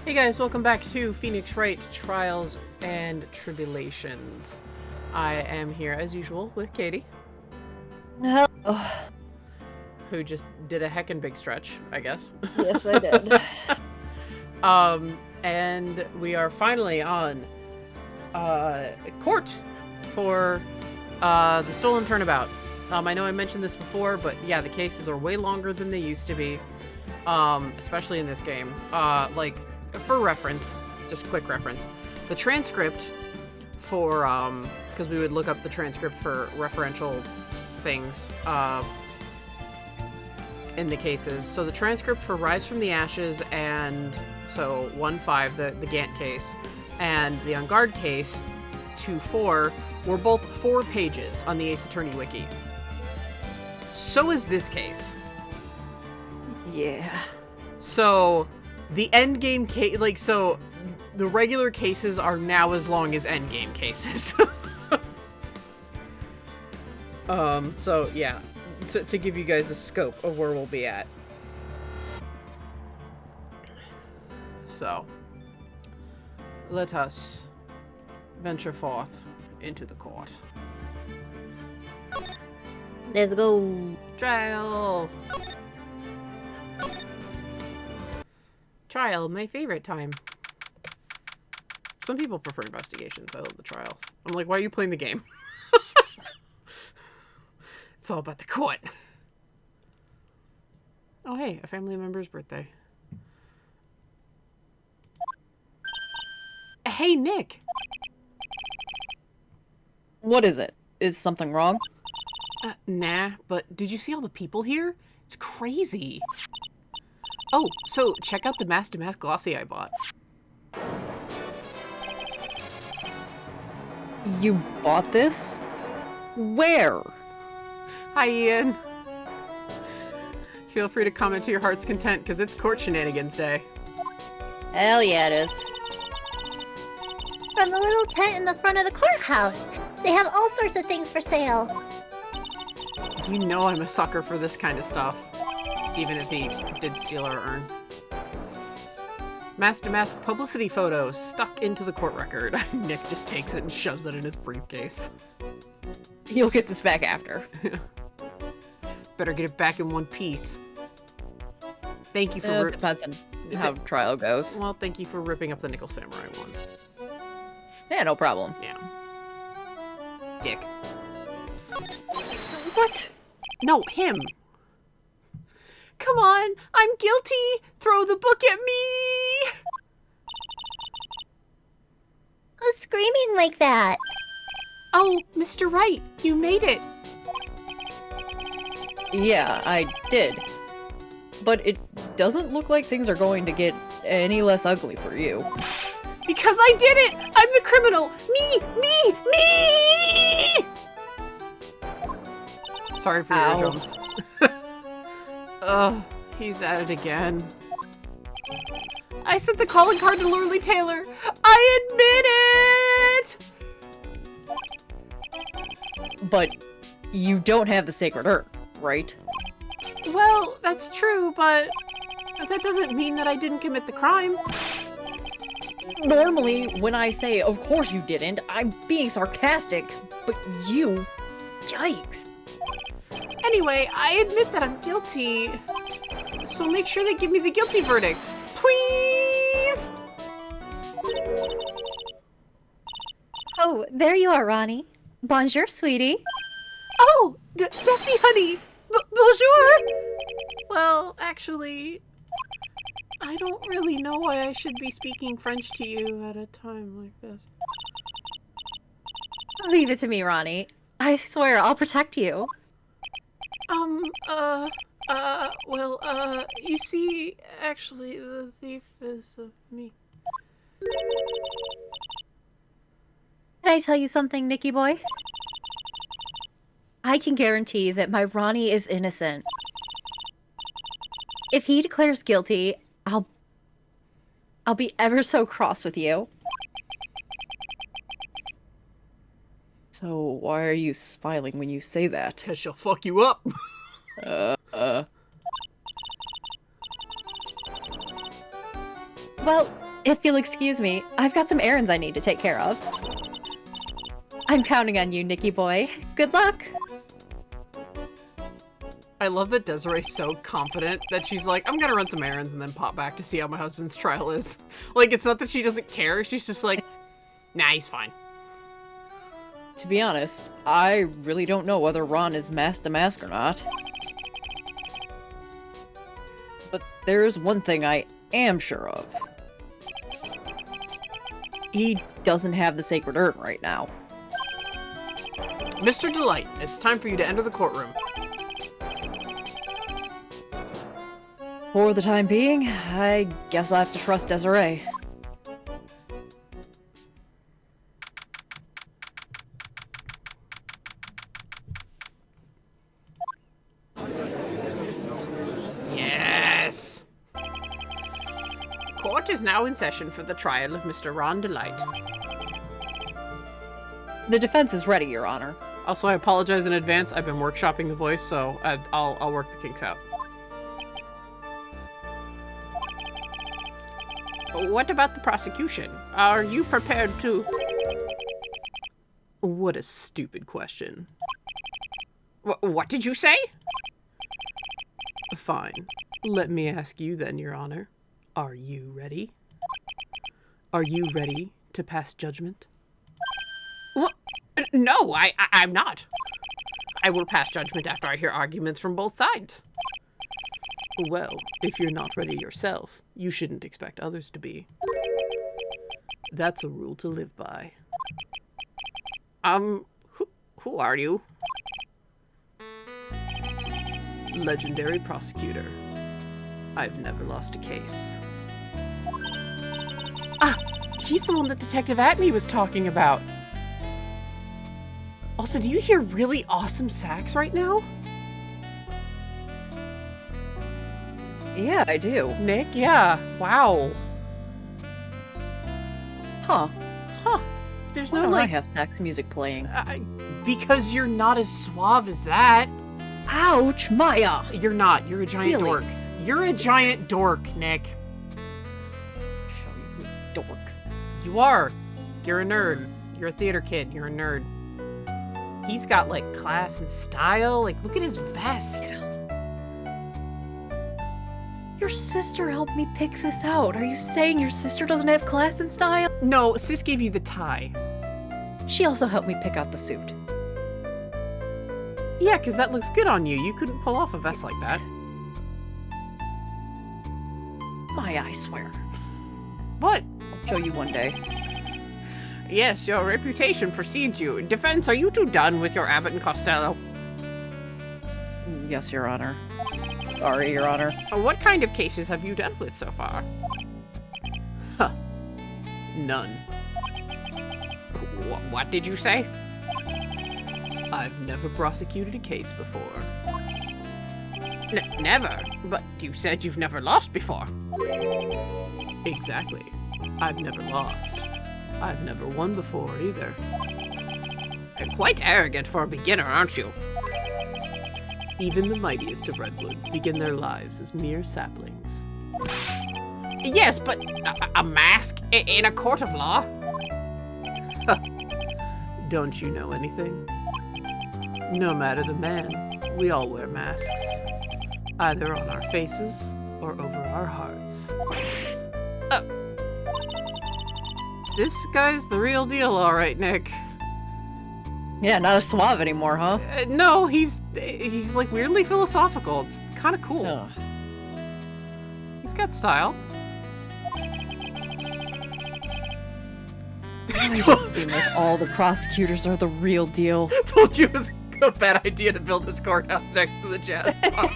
Hey guys, welcome back to Phoenix Wright Trials and Tribulations. I am here as usual with Katie. Hello. Who just did a heckin' big stretch, I guess. Yes, I did. And we are finally on court for the stolen turnabout. I know I mentioned this before, but yeah, the cases are way longer than they used to be, especially in this game. For reference, just quick reference, the transcript for, because we would look up the transcript for referential things in the cases. So the transcript for Rise from the Ashes and, so 1-5, the Gant case, and the On Guard case, 2-4, were both 4 pages on the Ace Attorney wiki. So is this case. Yeah. So the endgame case, so the regular cases are now as long as endgame cases. So yeah, to give you guys a scope of where we'll be at. So let us venture forth into the court. Let's go. Trial! Trial, my favorite time. Some people prefer investigations. I love the trials. I'm like, why are you playing the game? It's all about the court. Oh, hey, a family member's birthday. Hey, Nick! What is it? Is something wrong? Nah, but did you see all the people here? It's crazy. Oh, so check out the mask-to-mask glossy I bought. You bought this? Where? Hi, Ian. Feel free to comment to your heart's content, because it's court shenanigans day. Hell yeah, it is. From the little tent in the front of the courthouse. They have all sorts of things for sale. You know I'm a sucker for this kind of stuff. Even if he did steal our urn. Mask-to-mask publicity photo stuck into the court record. Nick just takes it and shoves it in his briefcase. You'll get this back after. Better get it back in one piece. Thank you for... Depends on how trial goes. Well, thank you for ripping up the Nickel Samurai one. Yeah, no problem. Yeah. Dick. What? No, him. Come on, I'm guilty! Throw the book at me! Who's screaming like that? Oh, Mr. Wright, you made it. Yeah, I did. But it doesn't look like things are going to get any less ugly for you. Because I did it! I'm the criminal! Me! Sorry for your eardrums. Ugh, he's at it again. I sent the calling card to Lurley Taylor! I admit it! But you don't have the sacred urn, right? Well, that's true, but that doesn't mean that I didn't commit the crime. Normally, when I say, of course you didn't, I'm being sarcastic, but you... Yikes. Anyway, I admit that I'm guilty. So make sure they give me the guilty verdict. Please! Oh, there you are, Ronnie. Bonjour, sweetie. Oh, Desi, honey. Bonjour! Well, actually, I don't really know why I should be speaking French to you at a time like this. Leave it to me, Ronnie. I swear I'll protect you. You see, actually, the thief is me. Can I tell you something, Nicky boy? I can guarantee that my Ronnie is innocent. If he declares guilty, I'll be ever so cross with you. So why are you smiling when you say that? 'Cause she'll fuck you up. Well, If you'll excuse me, I've got some errands I need to take care of. I'm counting on you, Nicky boy. Good luck! I love that Desiree's so confident that she's like, I'm gonna run some errands and then pop back to see how my husband's trial is. Like, it's not that she doesn't care, she's just like, nah, he's fine. To be honest, I really don't know whether Ron is mask to mask or not. But there's one thing I am sure of. He doesn't have the sacred urn right now. Mr. Delight, it's time for you to enter the courtroom. For the time being, I guess I have to trust Desiree. Yes! Court is now in session for the trial of Mr. Ron Delight. The defense is ready, Your Honor. Also, I apologize in advance. I've been workshopping the voice, so I'll work the kinks out. What about the prosecution? Are you prepared to... What a stupid question. What did you say? Fine. Let me ask you then, Your Honor. Are you ready? Are you ready to pass judgment? What? No, I'm not. I will pass judgment after I hear arguments from both sides. Well, if you're not ready yourself, you shouldn't expect others to be. That's a rule to live by. Who are you? Legendary prosecutor. I've never lost a case. Ah, he's the one that Detective Atney was talking about. Also, do you hear really awesome sax right now? Yeah, I do. Nick, yeah. Wow. Huh. Huh. There's Why no, don't I like... have sax music playing? Because you're not as suave as that. Ouch, Maya! You're not. You're a giant dork. Feelings. You're a giant dork, Nick. Show you who's a dork. You are. You're a nerd. You're a theater kid. You're a nerd. He's got, like, class and style. Like, look at his vest. Your sister helped me pick this out. Are you saying your sister doesn't have class and style? No, Sis gave you the tie. She also helped me pick out the suit. Yeah, because that looks good on you. You couldn't pull off a vest like that. Maya, I swear. What? I'll show you one day. Yes, your reputation precedes you. Defense, are you two done with your Abbott and Costello? Yes, Your Honor. Sorry, Your Honor. What kind of cases have you dealt with so far? Huh. None. What did you say? I've never prosecuted a case before. Never? But you said you've never lost before. Exactly. I've never lost. I've never won before, either. Quite arrogant for a beginner, aren't you? Even the mightiest of redwoods begin their lives as mere saplings. Yes, but a mask in a court of law? Don't you know anything? No matter the man, we all wear masks. Either on our faces or over our hearts. This guy's the real deal, all right, Nick. Yeah, not a suave anymore, huh? No, he's like weirdly philosophical. It's kind of cool. Ugh. He's got style. It doesn't seem like all the prosecutors are the real deal. Told you it was a bad idea to build this courthouse next to the jazz bar.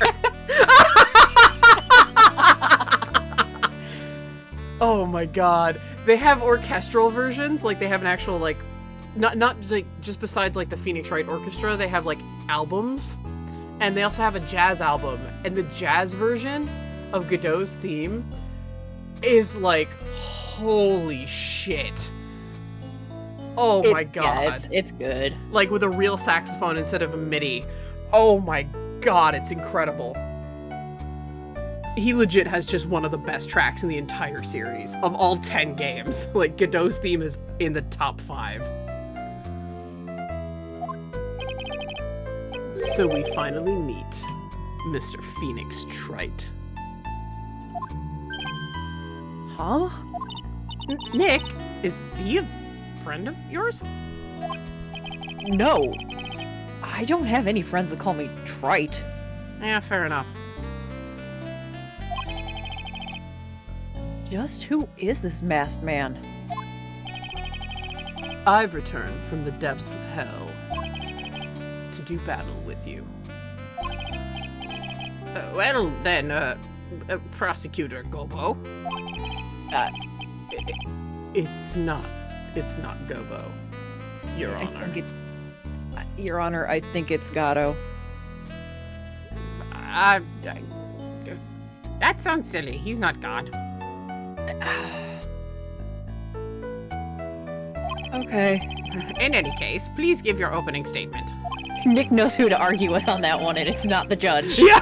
Oh my god. They have orchestral versions, like they have an actual like not like just besides like the Phoenix Wright Orchestra, they have like albums. And they also have a jazz album. And the jazz version of Godot's theme is like holy shit. Oh my god. Yeah, it's good. Like with a real saxophone instead of a MIDI. Oh my god, it's incredible. he legit has just one of the best tracks in the entire series of all 10 games. Like, Godot's theme is in the top 5. So we finally meet Mr. Phoenix Wright. Huh? Nick, is he a friend of yours? No. I don't have any friends that call me Trite. Yeah, fair enough. Just who is this masked man? I've returned from the depths of hell to do battle with you. Well then, Prosecutor Gobo. It's not Gobo, Your Honor. Your Honor, I think it's Gato. That sounds silly. He's not God. Okay. In any case, please give your opening statement. Nick knows who to argue with on that one, and it's not the judge. Yeah!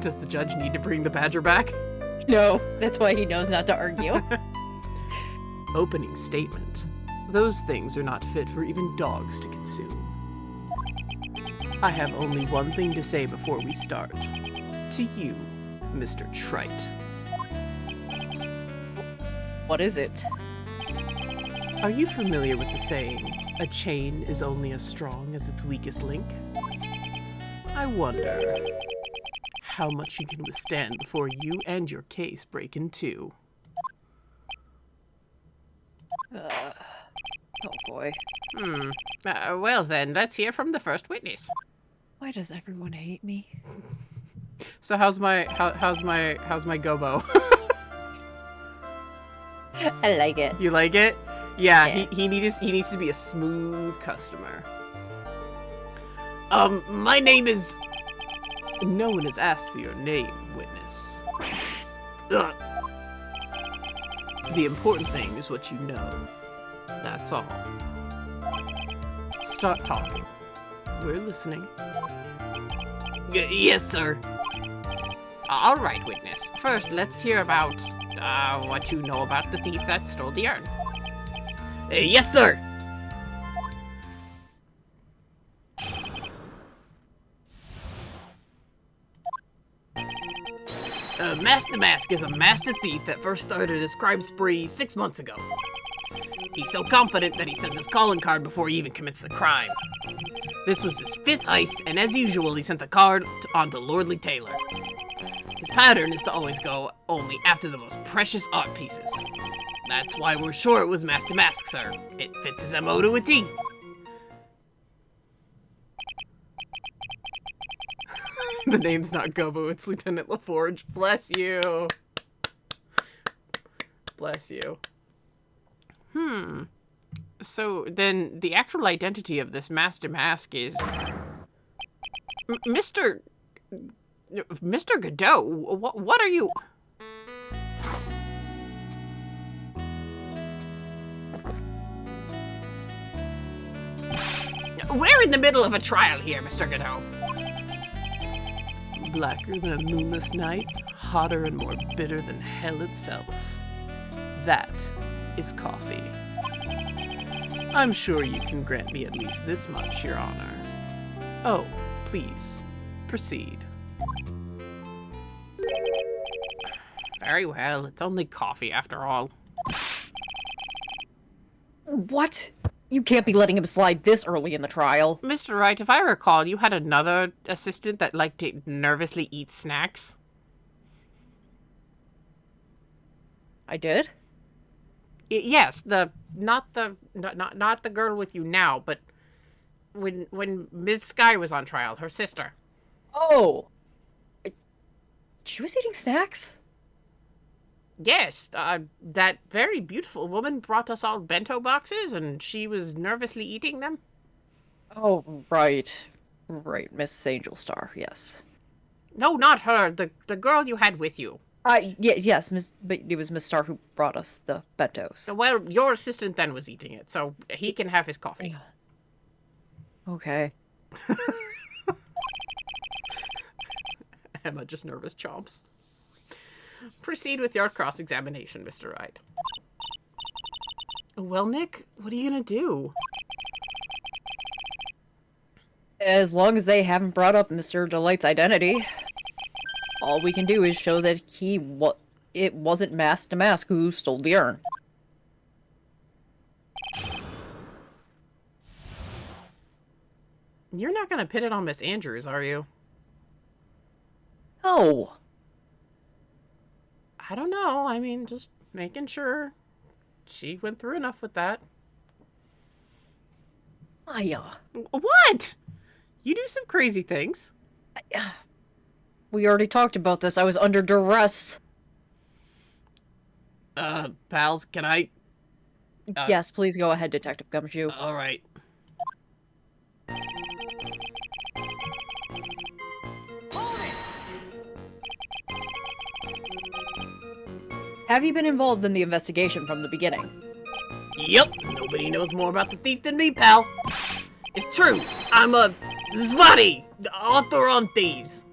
Does the judge need to bring the badger back? No, that's why he knows not to argue. Opening statement. Those things are not fit for even dogs to consume. I have only one thing to say before we start. To you, Mr. Trite. What is it? Are you familiar with the saying, a chain is only as strong as its weakest link? I wonder how much you can withstand before you and your case break in two. Oh boy. Well then, let's hear from the first witness. Why does everyone hate me? So how's my Gobo? I like it. You like it? Yeah, Yeah. He needs to be a smooth customer. My name is... No one has asked for your name, witness. Ugh. The important thing is what you know. That's all. Start talking. We're listening. Yes, sir. All right, witness. First, let's hear about what you know about the thief that stole the urn. Yes, sir. Master Mask is a master thief that first started his crime spree 6 months ago. He's so confident that he sent his calling card before he even commits the crime. This was his 5th heist, and as usual, he sent the card on to Lordly Taylor. His pattern is to always go only after the most precious art pieces. That's why we're sure it was Master Mask, sir. It fits his MO to a T. The name's not Gobo, it's Lieutenant LaForge. Bless you. Bless you. So then the actual identity of this Master Mask is... Mr. Godot, what are you... We're in the middle of a trial here, Mr. Godot. Blacker than a moonless night, hotter and more bitter than hell itself. That is coffee. I'm sure you can grant me at least this much, Your Honor. Oh, please, proceed. Very well, it's only coffee after all. What? You can't be letting him slide this early in the trial. Mr. Wright, if I recall, you had another assistant that liked to nervously eat snacks. I did? Yes, not the girl with you now, but when Ms. Sky was on trial, her sister. Oh! She was eating snacks? Yes, that very beautiful woman brought us all bento boxes, and she was nervously eating them. Oh, right. Right, Miss Angel Star, yes. No, not her. The girl you had with you. Yes, but it was Miss Star who brought us the bentos. Well, your assistant then was eating it, so he can have his coffee. Okay. Emma just nervous chomps. Proceed with your cross-examination, Mr. Wright. Well, Nick, what are you gonna do? As long as they haven't brought up Mr. Delight's identity, all we can do is show that it wasn't Mask to Mask who stole the urn. You're not gonna pin it on Miss Andrews, are you? No. I don't know. I mean, just making sure she went through enough with that. Maya. What? You do some crazy things. We already talked about this. I was under duress. Pals, can I? Yes, please go ahead, Detective Gumshoe. All right. Have you been involved in the investigation from the beginning? Yep. Nobody knows more about the thief than me, pal. It's true. I'm a Zvati, the author on thieves.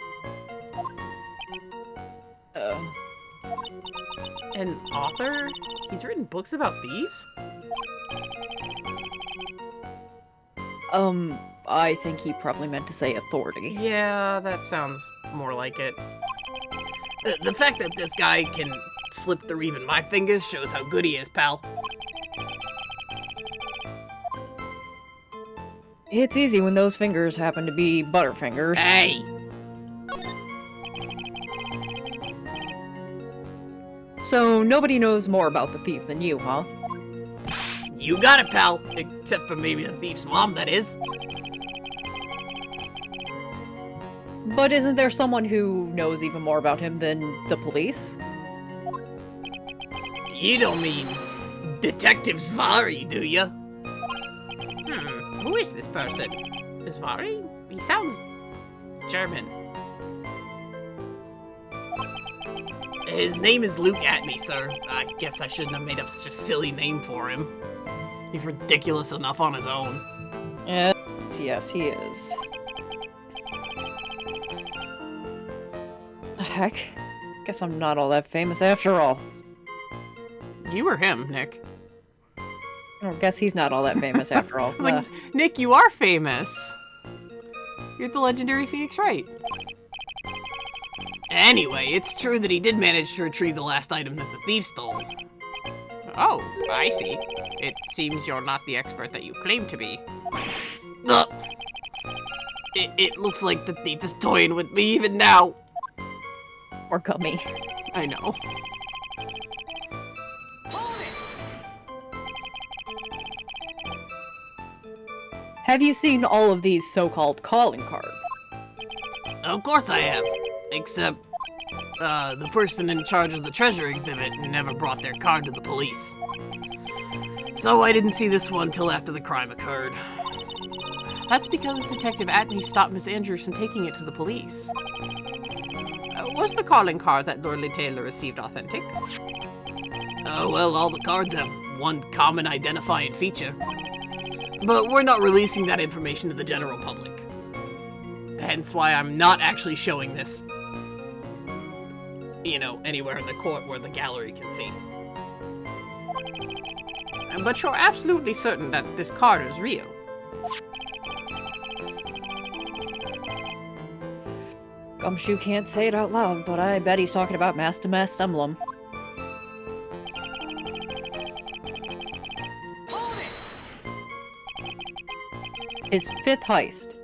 An author? He's written books about thieves? I think he probably meant to say authority. Yeah, that sounds more like it. The fact that this guy can slip through even my fingers shows how good he is, pal. It's easy when those fingers happen to be Butterfingers. Hey! So nobody knows more about the thief than you, huh? You got it, pal. Except for maybe the thief's mom, that is. But isn't there someone who knows even more about him than the police? You don't mean Detective Zvari, do you? Who is this person? Zvari? He sounds German. His name is Luke Atney, sir. I guess I shouldn't have made up such a silly name for him. He's ridiculous enough on his own. Yes, he is. Heck, guess I'm not all that famous after all. You or him, Nick? I guess he's not all that famous after all. Like, Nick, you are famous. You're the legendary Phoenix Wright. Anyway, it's true that he did manage to retrieve the last item that the thief stole. Oh, I see. It seems you're not the expert that you claim to be. Ugh. It looks like the thief is toying with me even now. Or Gummy. I know. Have you seen all of these so-called calling cards? Of course I have. Except, the person in charge of the treasure exhibit never brought their card to the police. So I didn't see this one till after the crime occurred. That's because Detective Atney stopped Miss Andrews from taking it to the police. Was the calling card that Dorley Taylor received authentic? Well, all the cards have one common identifying feature. But we're not releasing that information to the general public. Hence why I'm not actually showing this, you know, anywhere in the court where the gallery can see. But you're absolutely certain that this card is real. Gumshoe can't say it out loud, but I bet he's talking about Mask to Mask Emblem. His 5th heist.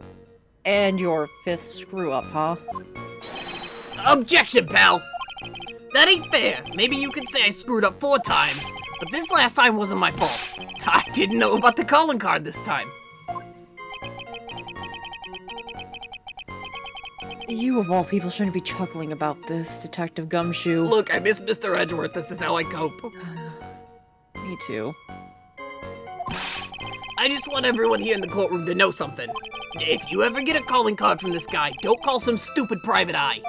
And your 5th screw-up, huh? Objection, pal! That ain't fair. Maybe you could say I screwed up 4 times, but this last time wasn't my fault. I didn't know about the calling card this time. You of all people shouldn't be chuckling about this, Detective Gumshoe. Look, I miss Mr. Edgeworth. This is how I cope. Me too. I just want everyone here in the courtroom to know something. If you ever get a calling card from this guy, don't call some stupid private eye.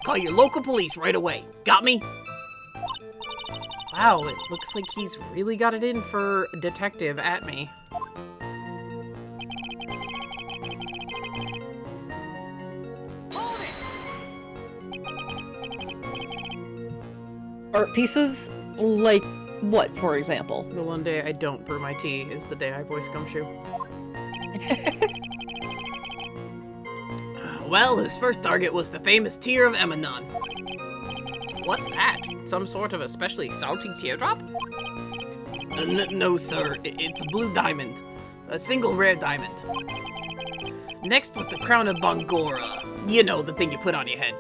Call your local police right away. Got me? Wow, it looks like he's really got it in for Detective Atney. Art pieces? Like what, for example? The one day I don't brew my tea is the day I voice Gumshoe. Well, his first target was the famous Tear of Emanon. What's that? Some sort of especially salty teardrop? No, sir. It's a blue diamond. A single rare diamond. Next was the Crown of Bongora. You know, the thing you put on your head.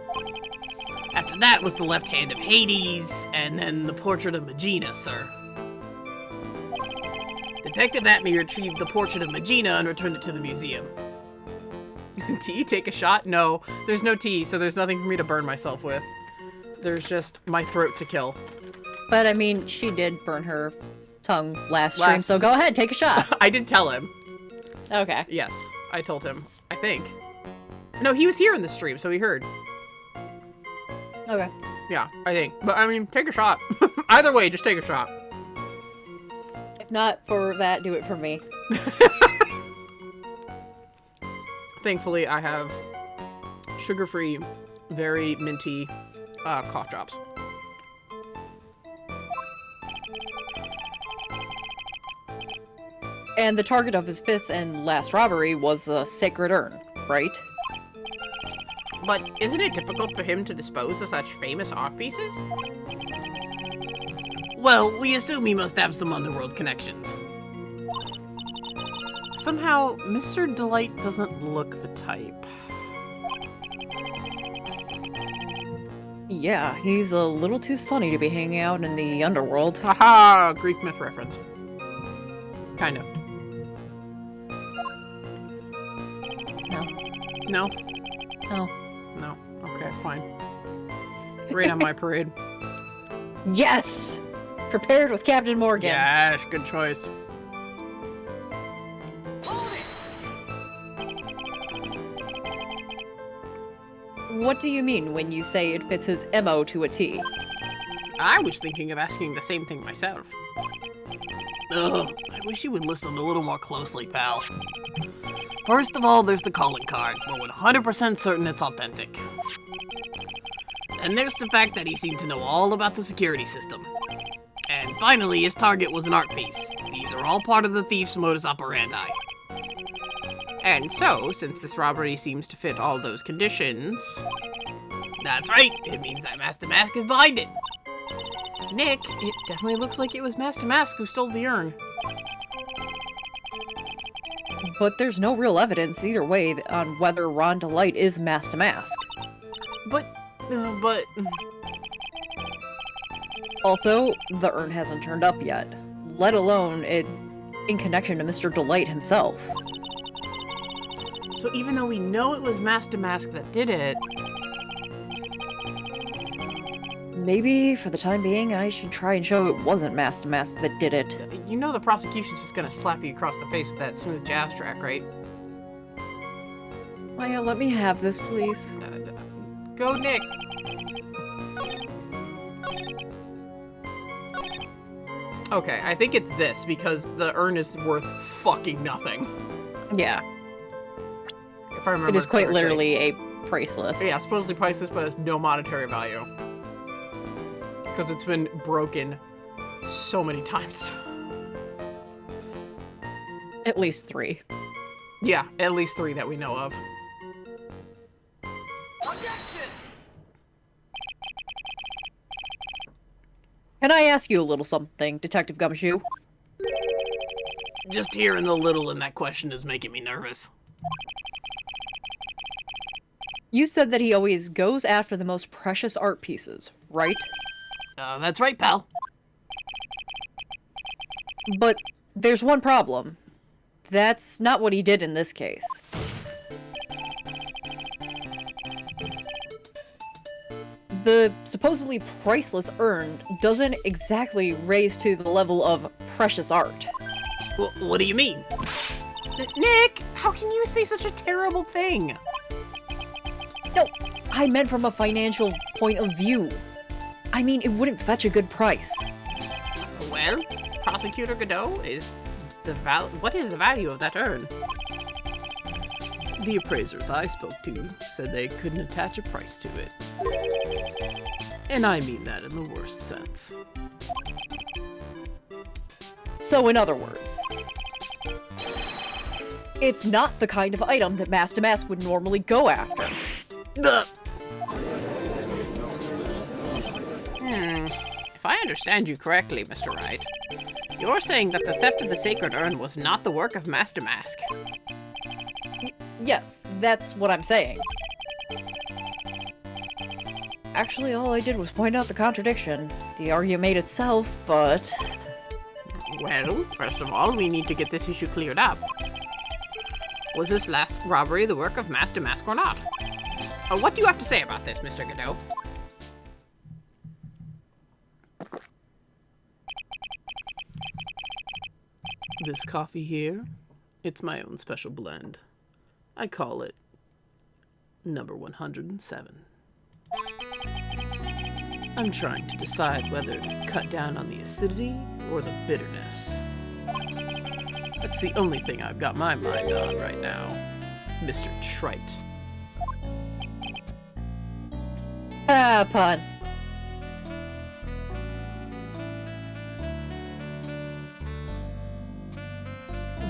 After that was the left hand of Hades, and then the portrait of Megina, sir. Detective Atme retrieved the portrait of Megina and returned it to the museum. Tea? Take a shot? No, there's no tea, so there's nothing for me to burn myself with. There's just my throat to kill. But I mean, she did burn her tongue last stream, so go ahead, take a shot. I did tell him. Okay. Yes, I told him. I think. No, he was here in the stream, so he heard. Okay. Yeah, I think. But I mean, take a shot. Either way, just take a shot. If not for that, do it for me. Thankfully, I have sugar-free, very minty cough drops. And the target of his fifth and last robbery was the sacred urn, right? But isn't it difficult for him to dispose of such famous art pieces? Well, we assume he must have some underworld connections. Somehow, Mr. Delight doesn't look the type. Yeah, he's a little too sunny to be hanging out in the underworld. Haha, Greek myth reference. Kind of. No. No? No. No. Okay, fine. Rain on my parade. Yes! Prepared with Captain Morgan. Yes, good choice. What do you mean when you say it fits his MO to a T? I was thinking of asking the same thing myself. Ugh, I wish you would listen a little more closely, pal. First of all, there's the calling card. We're 100% certain it's authentic. And there's the fact that he seemed to know all about the security system. And finally, his target was an art piece. These are all part of the thief's modus operandi. And so, since this robbery seems to fit all those conditions... That's right, it means that Master Mask is behind it. Nick, it definitely looks like it was Master Mask who stole the urn. But there's no real evidence either way on whether Ron Delight is Master Mask. But... Also, the urn hasn't turned up yet, let alone it in connection to Mr. Delight himself. So even though we know it was Master Mask that did it... Maybe, for the time being, I should try and show it wasn't Master Mask that did it. You know the prosecution's just gonna slap you across the face with that smooth jazz track, right? Maya, let me have this, please. Go, Nick! Okay, I think it's this, because the urn is worth fucking nothing. Yeah. If I remember It is quite correctly. literally a priceless. Yeah, supposedly priceless, but has no monetary value. Because it's been broken so many times. At least 3. Yeah, at least 3 that we know of. Can I ask you a little something, Detective Gumshoe? Just hearing the little in that question is making me nervous. You said that he always goes after the most precious art pieces, right? That's right, pal. But there's one problem. That's not what he did in this case. The supposedly priceless urn doesn't exactly raise to the level of precious art. What do you mean? Nick, how can you say such a terrible thing? No, I meant from a financial point of view. I mean, it wouldn't fetch a good price. Well, Prosecutor Godot, what is the value of that urn? The appraisers I spoke to said they couldn't attach a price to it. And I mean that in the worst sense. So in other words, it's not the kind of item that Mask to Mask would normally go after. If I understand you correctly, Mr. Wright, you're saying that the theft of the sacred urn was not the work of Mask to Mask. Yes, that's what I'm saying. Actually, all I did was point out the contradiction. The argument made itself, but... Well, first of all, we need to get this issue cleared up. Was this last robbery the work of Mask to Mask or not? What do you have to say about this, Mr. Godot? This coffee here, it's my own special blend. I call it number 107. I'm trying to decide whether to cut down on the acidity or the bitterness. That's the only thing I've got my mind on right now, Mr. Trite. Ah, pun.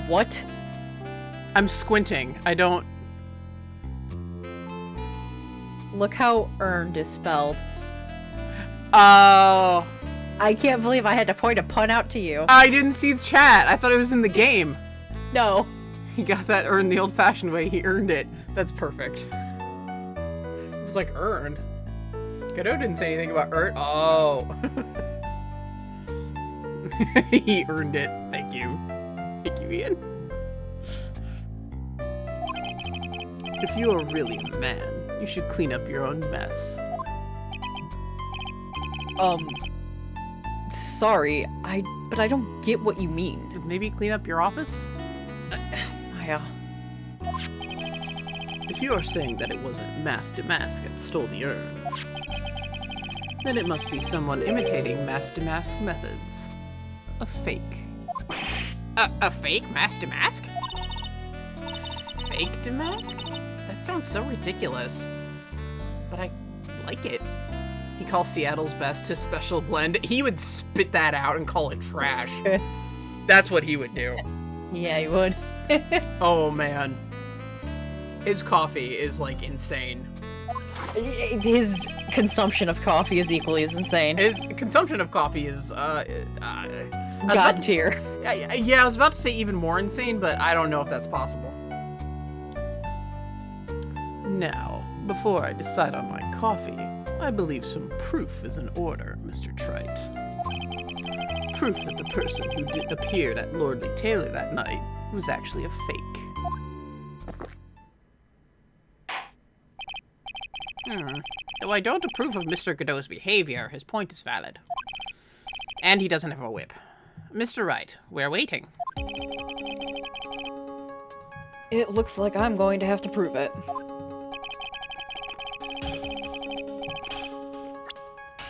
What? I'm squinting. I don't... Look how earned is spelled. Oh... I can't believe I had to point a pun out to you. I didn't see the chat. I thought it was in the game. No. He got that earned the old-fashioned way. He earned it. That's perfect. It was like earned. Godot didn't say anything about earned. Oh. He earned it. Thank you. Thank you, Ian. If you are really a man, you should clean up your own mess. Sorry, but I don't get what you mean. Maybe clean up your office? Yeah. If you are saying that it wasn't Mask to Mask that stole the urn, then it must be someone imitating Mask to Mask methods. A fake. A fake Mask to Mask? Fake to Mask? That sounds so ridiculous. But I like it. He calls Seattle's Best his special blend. He would spit that out and call it trash. That's what he would do. Yeah, he would. Oh, man. His coffee is, like, insane. His consumption of coffee is equally as insane. His consumption of coffee is, God tier. Yeah, I was about to say even more insane, but I don't know if that's possible. Now, before I decide on my coffee, I believe some proof is in order, Mr. Trite. Proof that the person who appeared at Lordly Taylor that night was actually a fake. Though I don't approve of Mr. Godot's behavior, his point is valid. And he doesn't have a whip. Mr. Wright, we're waiting. It looks like I'm going to have to prove it.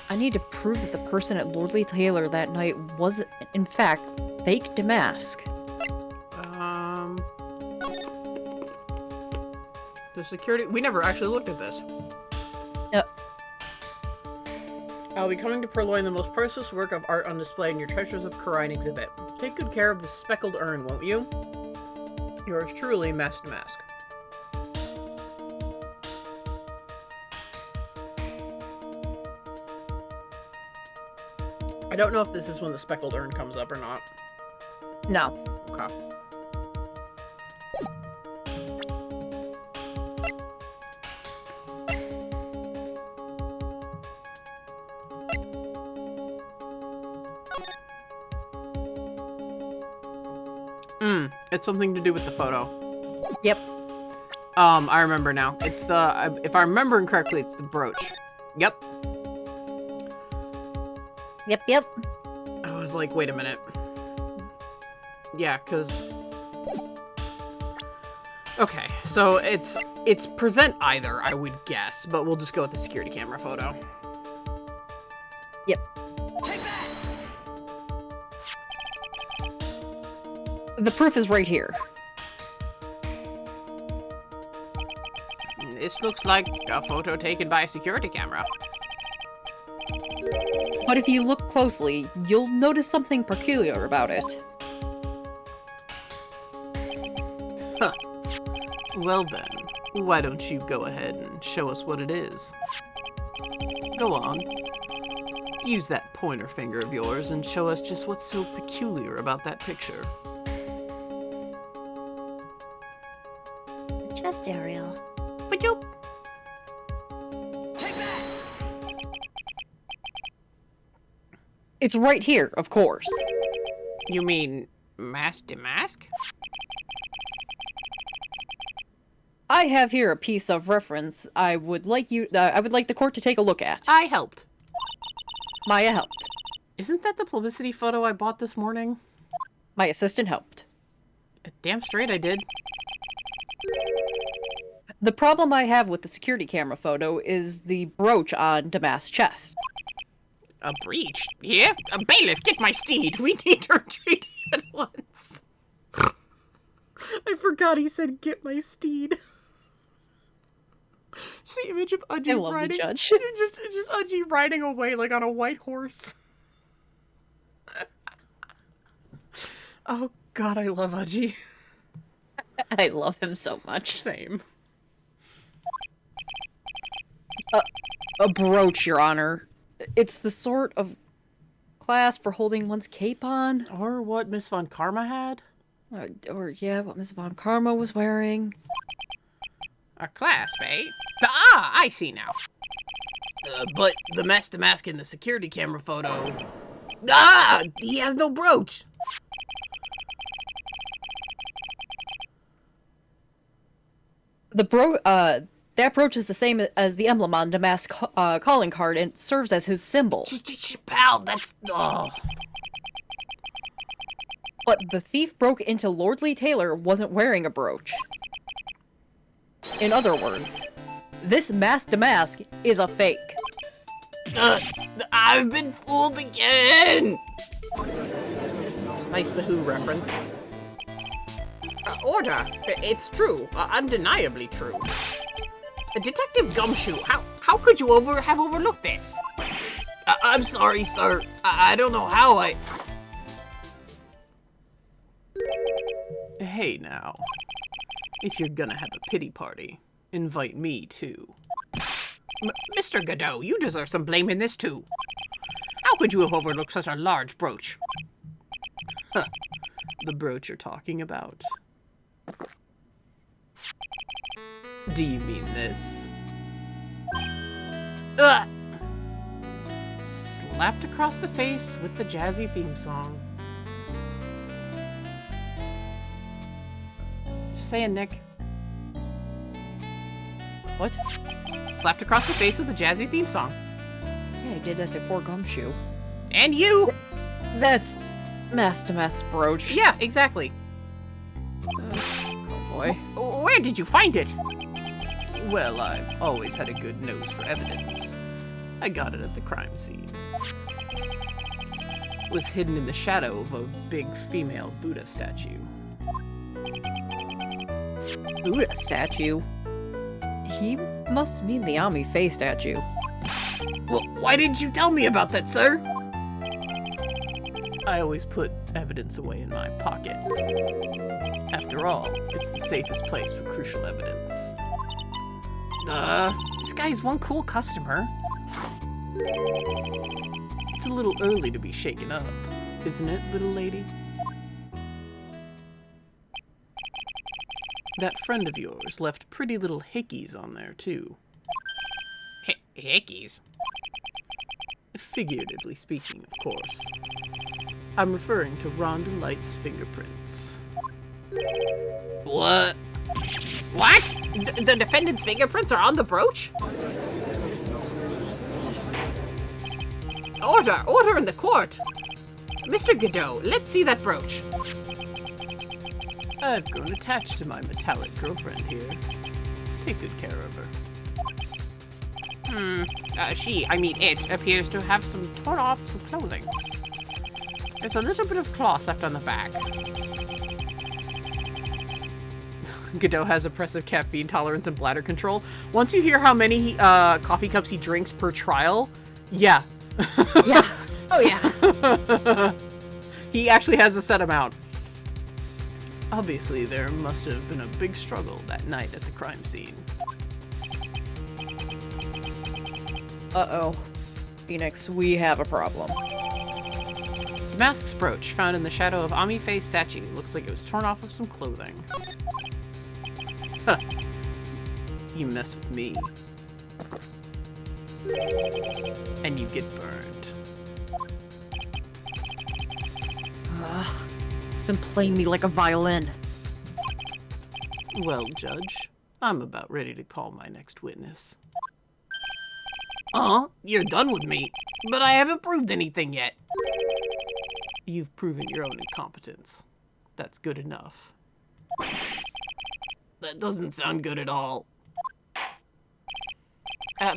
I need to prove that the person at Lordly Taylor that night was, in fact, fake Damask. The security... We never actually looked at this. Yep. I'll be coming to purloin the most priceless work of art on display in your Treasures of Khura'in exhibit. Take good care of the speckled urn, won't you? Yours truly, Mask to Mask. I don't know if this is when the speckled urn comes up or not. No. Okay. It's something to do with the photo. Yep. I remember now. It's the, if I'm remembering correctly, it's the brooch. Yep. Yep. I was like, wait a minute. Yeah, because... Okay, so it's present either, I would guess, but we'll just go with the security camera photo. Yep. The proof is right here. This looks like a photo taken by a security camera. But if you look closely, you'll notice something peculiar about it. Huh. Well then, why don't you go ahead and show us what it is? Go on. Use that pointer finger of yours and show us just what's so peculiar about that picture. The chest area. Would you? It's right here, of course. You mean mask to mask? I have here a piece of reference I would like the court to take a look at. I helped. Maya helped. Isn't that the publicity photo I bought this morning? My assistant helped. Damn straight I did. The problem I have with the security camera photo is the brooch on Damask's chest. A breach? Here? A bailiff, get my steed. We need to retreat at once. I forgot he said get my steed. Just the image of Udgy I love riding. the judge. Just Udgy riding away like on a white horse. Oh god, I love Udgy. I love him so much. Same. A brooch, Your Honor. It's the sort of class for holding one's cape on. Or what Miss Von Karma had? Yeah, what Miss Von Karma was wearing. A clasp, eh? Ah, I see now. But the mask in the security camera photo... Ah! He has no brooch! That brooch is the same as the emblem on Damask's calling card and serves as his symbol. Pal, that's... Oh. But the thief broke into Lordly Taylor wasn't wearing a brooch. In other words, this mask Damask is a fake. I've been fooled again! Nice The Who reference. Order, it's true. Undeniably true. Detective Gumshoe, how could you have overlooked this? I'm sorry, sir. I don't know how I... Hey, now. If you're gonna have a pity party, invite me, too. Mr. Godot, you deserve some blame in this, too. How could you have overlooked such a large brooch? Huh. The brooch you're talking about. Do you mean this? Ugh! Slapped across the face with the jazzy theme song. Just saying, Nick. What? Slapped across the face with the jazzy theme song. Yeah, he did that to poor Gumshoe. And you! That's mask to mask brooch. Yeah, exactly. Oh boy. Where did you find it? Well, I've always had a good nose for evidence. I got it at the crime scene. It was hidden in the shadow of a big female Buddha statue. Buddha statue? He must mean the Ami Faye statue. Well, why didn't you tell me about that, sir? I always put evidence away in my pocket. After all, it's the safest place for crucial evidence. This guy's one cool customer. It's a little early to be shaken up, isn't it, little lady? That friend of yours left pretty little hickeys on there, too. Hickeys? Figuratively speaking, of course. I'm referring to Rhonda Light's fingerprints. What? What? The defendant's fingerprints are on the brooch? Order in the court! Mr. Godot, let's see that brooch. I've grown attached to my metallic girlfriend here. Take good care of her. It appears to have torn off some clothing. There's a little bit of cloth left on the back. Godot has oppressive caffeine tolerance and bladder control. Once you hear how many coffee cups he drinks per trial, yeah. Yeah. Oh, yeah. He actually has a set amount. Obviously, there must have been a big struggle that night at the crime scene. Uh-oh. Phoenix, we have a problem. Damask's brooch, found in the shadow of Ami Faye's statue, looks like it was torn off of some clothing. Huh. You mess with me. And you get burned. Been playing me like a violin. Well, Judge, I'm about ready to call my next witness. You're done with me, but I haven't proved anything yet. You've proven your own incompetence. That's good enough. That doesn't sound good at all.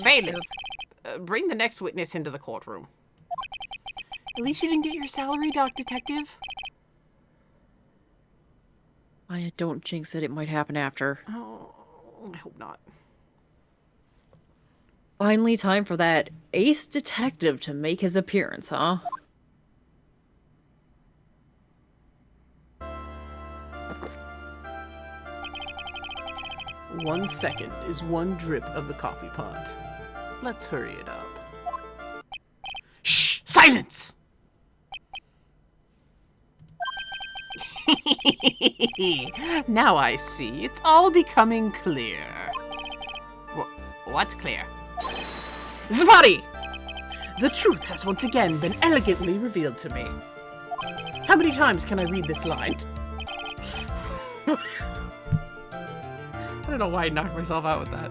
Bailiff, bring the next witness into the courtroom. At least you didn't get your salary, Detective. I don't jinx it, it might happen after. Oh, I hope not. Finally time for that ace detective to make his appearance, huh? One second is one drip of the coffee pot. Let's hurry it up. Shh! Silence! Now I see. It's all becoming clear. What's clear? Zapati! The truth has once again been elegantly revealed to me. How many times can I read this line? I don't know why I knocked myself out with that.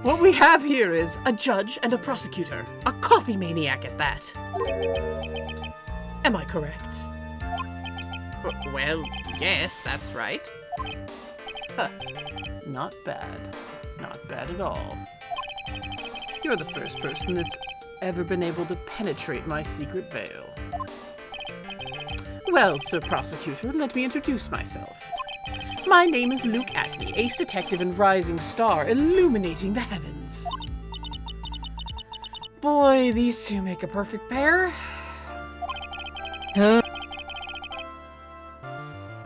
What we have here is a judge and a prosecutor. A coffee maniac at that. Am I correct? Well, yes, that's right. Huh. Not bad. Not bad at all. You're the first person that's ever been able to penetrate my secret veil. Well, Sir Prosecutor, let me introduce myself. My name is Luke Atlee, ace detective and rising star illuminating the heavens. Boy, these two make a perfect pair.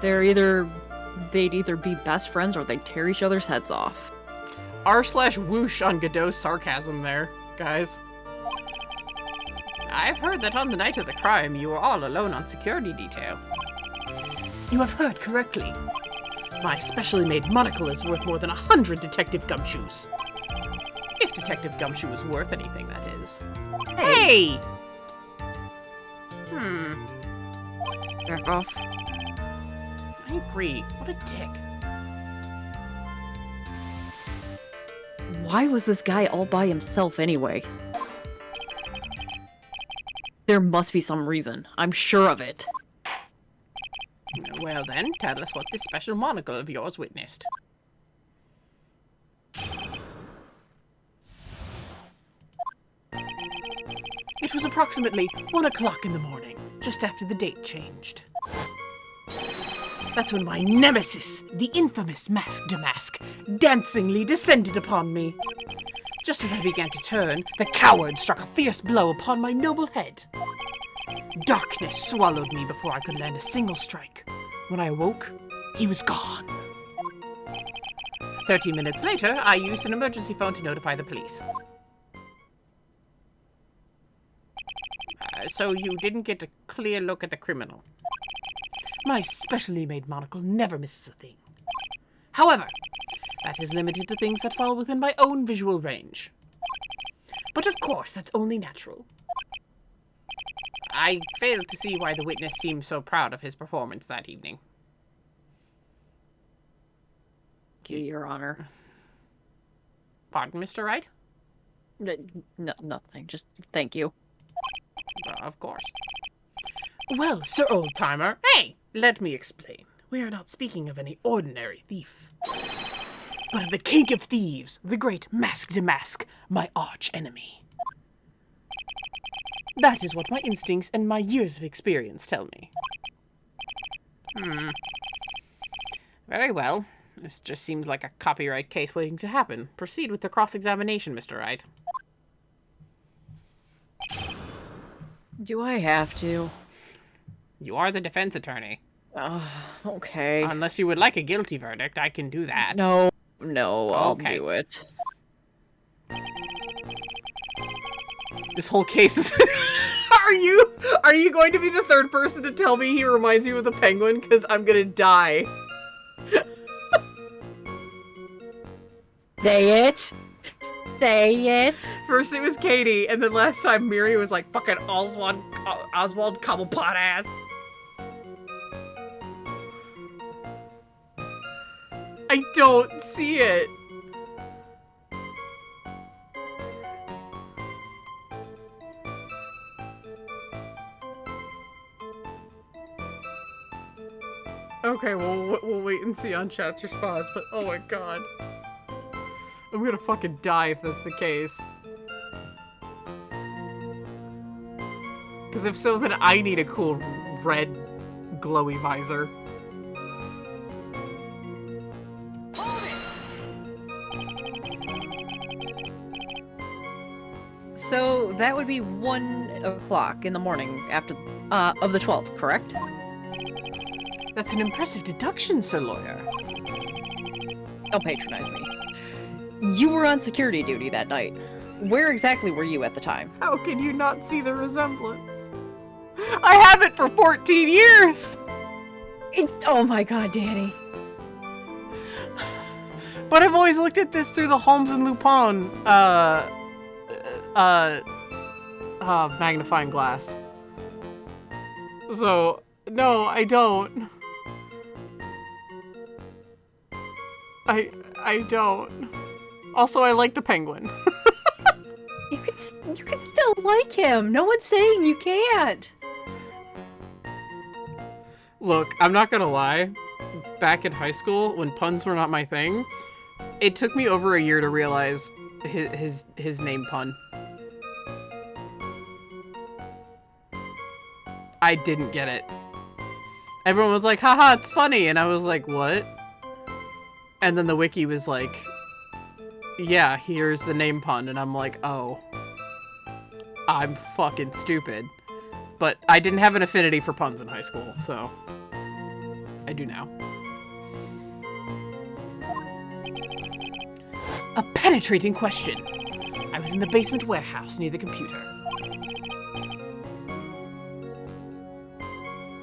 They'd either be best friends or they'd tear each other's heads off. R/whoosh on Godot's sarcasm there, guys. I've heard that on the night of the crime, you were all alone on security detail. You have heard correctly. My specially made monocle is worth more than 100 Detective Gumshoes. If Detective Gumshoe is worth anything, that is. Hey! Back off. I agree. What a dick. Why was this guy all by himself anyway? There must be some reason. I'm sure of it. Well then, tell us what this special monocle of yours witnessed. It was approximately 1 o'clock in the morning, just after the date changed. That's when my nemesis, the infamous Masked Damask, dancingly descended upon me. Just as I began to turn, the coward struck a fierce blow upon my noble head. Darkness swallowed me before I could land a single strike. When I awoke, he was gone. 30 minutes later, I used an emergency phone to notify the police. So you didn't get a clear look at the criminal. My specially made monocle never misses a thing. However, that is limited to things that fall within my own visual range. But of course, that's only natural. I failed to see why the witness seemed so proud of his performance that evening. Thank you, Your Honor. Pardon, Mr. Wright? No, nothing. Just thank you. Of course. Well, Sir Old-Timer, hey! Let me explain. We are not speaking of any ordinary thief, but of the king of thieves, the great Masked Damask, my arch-enemy. That is what my instincts and my years of experience tell me. Very well. This just seems like a copyright case waiting to happen. Proceed with the cross-examination, Mr. Wright. Do I have to? You are the defense attorney. Okay. Unless you would like a guilty verdict, I can do that. No, I'll Okay. do it. This whole case is... Are you going to be the third person to tell me he reminds you of the penguin? Because I'm gonna die. Say it! Say it! First it was Katie, and then last time Miri was like, fucking Oswald Cobblepot ass. I don't see it. Okay, we'll wait and see on chat's response, but oh my god. I'm gonna fucking die if that's the case. Because if so, then I need a cool red glowy visor. So that would be 1 o'clock in the morning after of the 12th, correct? That's an impressive deduction, Sir Lawyer. Don't patronize me. You were on security duty that night. Where exactly were you at the time? How can you not see the resemblance? I have it for 14 years! It's oh my god, Danny. But I've always looked at this through the Holmes and Lupin, magnifying glass. So, no, I don't. I don't. Also, I like the penguin. You could still like him. No one's saying you can't. Look, I'm not gonna lie. Back in high school, when puns were not my thing, it took me over a year to realize his name pun. I didn't get it. Everyone was like, haha, it's funny, and I was like, what? And then the wiki was like, yeah, here's the name pun, and I'm like, oh. I'm fucking stupid. But I didn't have an affinity for puns in high school, so I do now. A penetrating question. I was in the basement warehouse near the computer.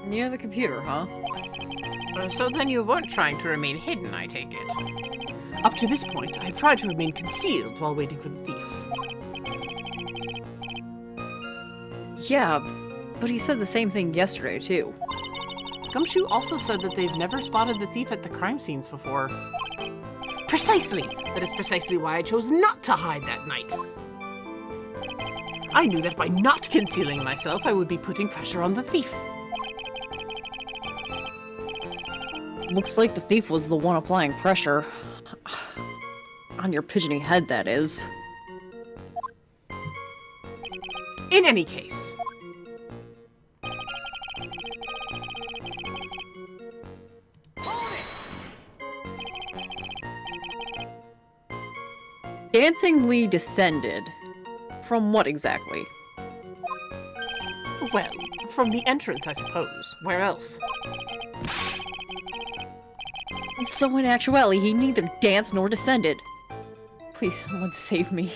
Near the computer, huh? So then you weren't trying to remain hidden, I take it. Up to this point, I've tried to remain concealed while waiting for the thief. Yeah, but he said the same thing yesterday, too. Gumshoe also said that they've never spotted the thief at the crime scenes before. Precisely! That is precisely why I chose not to hide that night. I knew that by not concealing myself, I would be putting pressure on the thief. Looks like the thief was the one applying pressure. On your pigeony head, that is. In any case. Dancing Lee descended. From what exactly? Well, from the entrance, I suppose. Where else? So in actuality, he neither danced nor descended. Please, someone save me.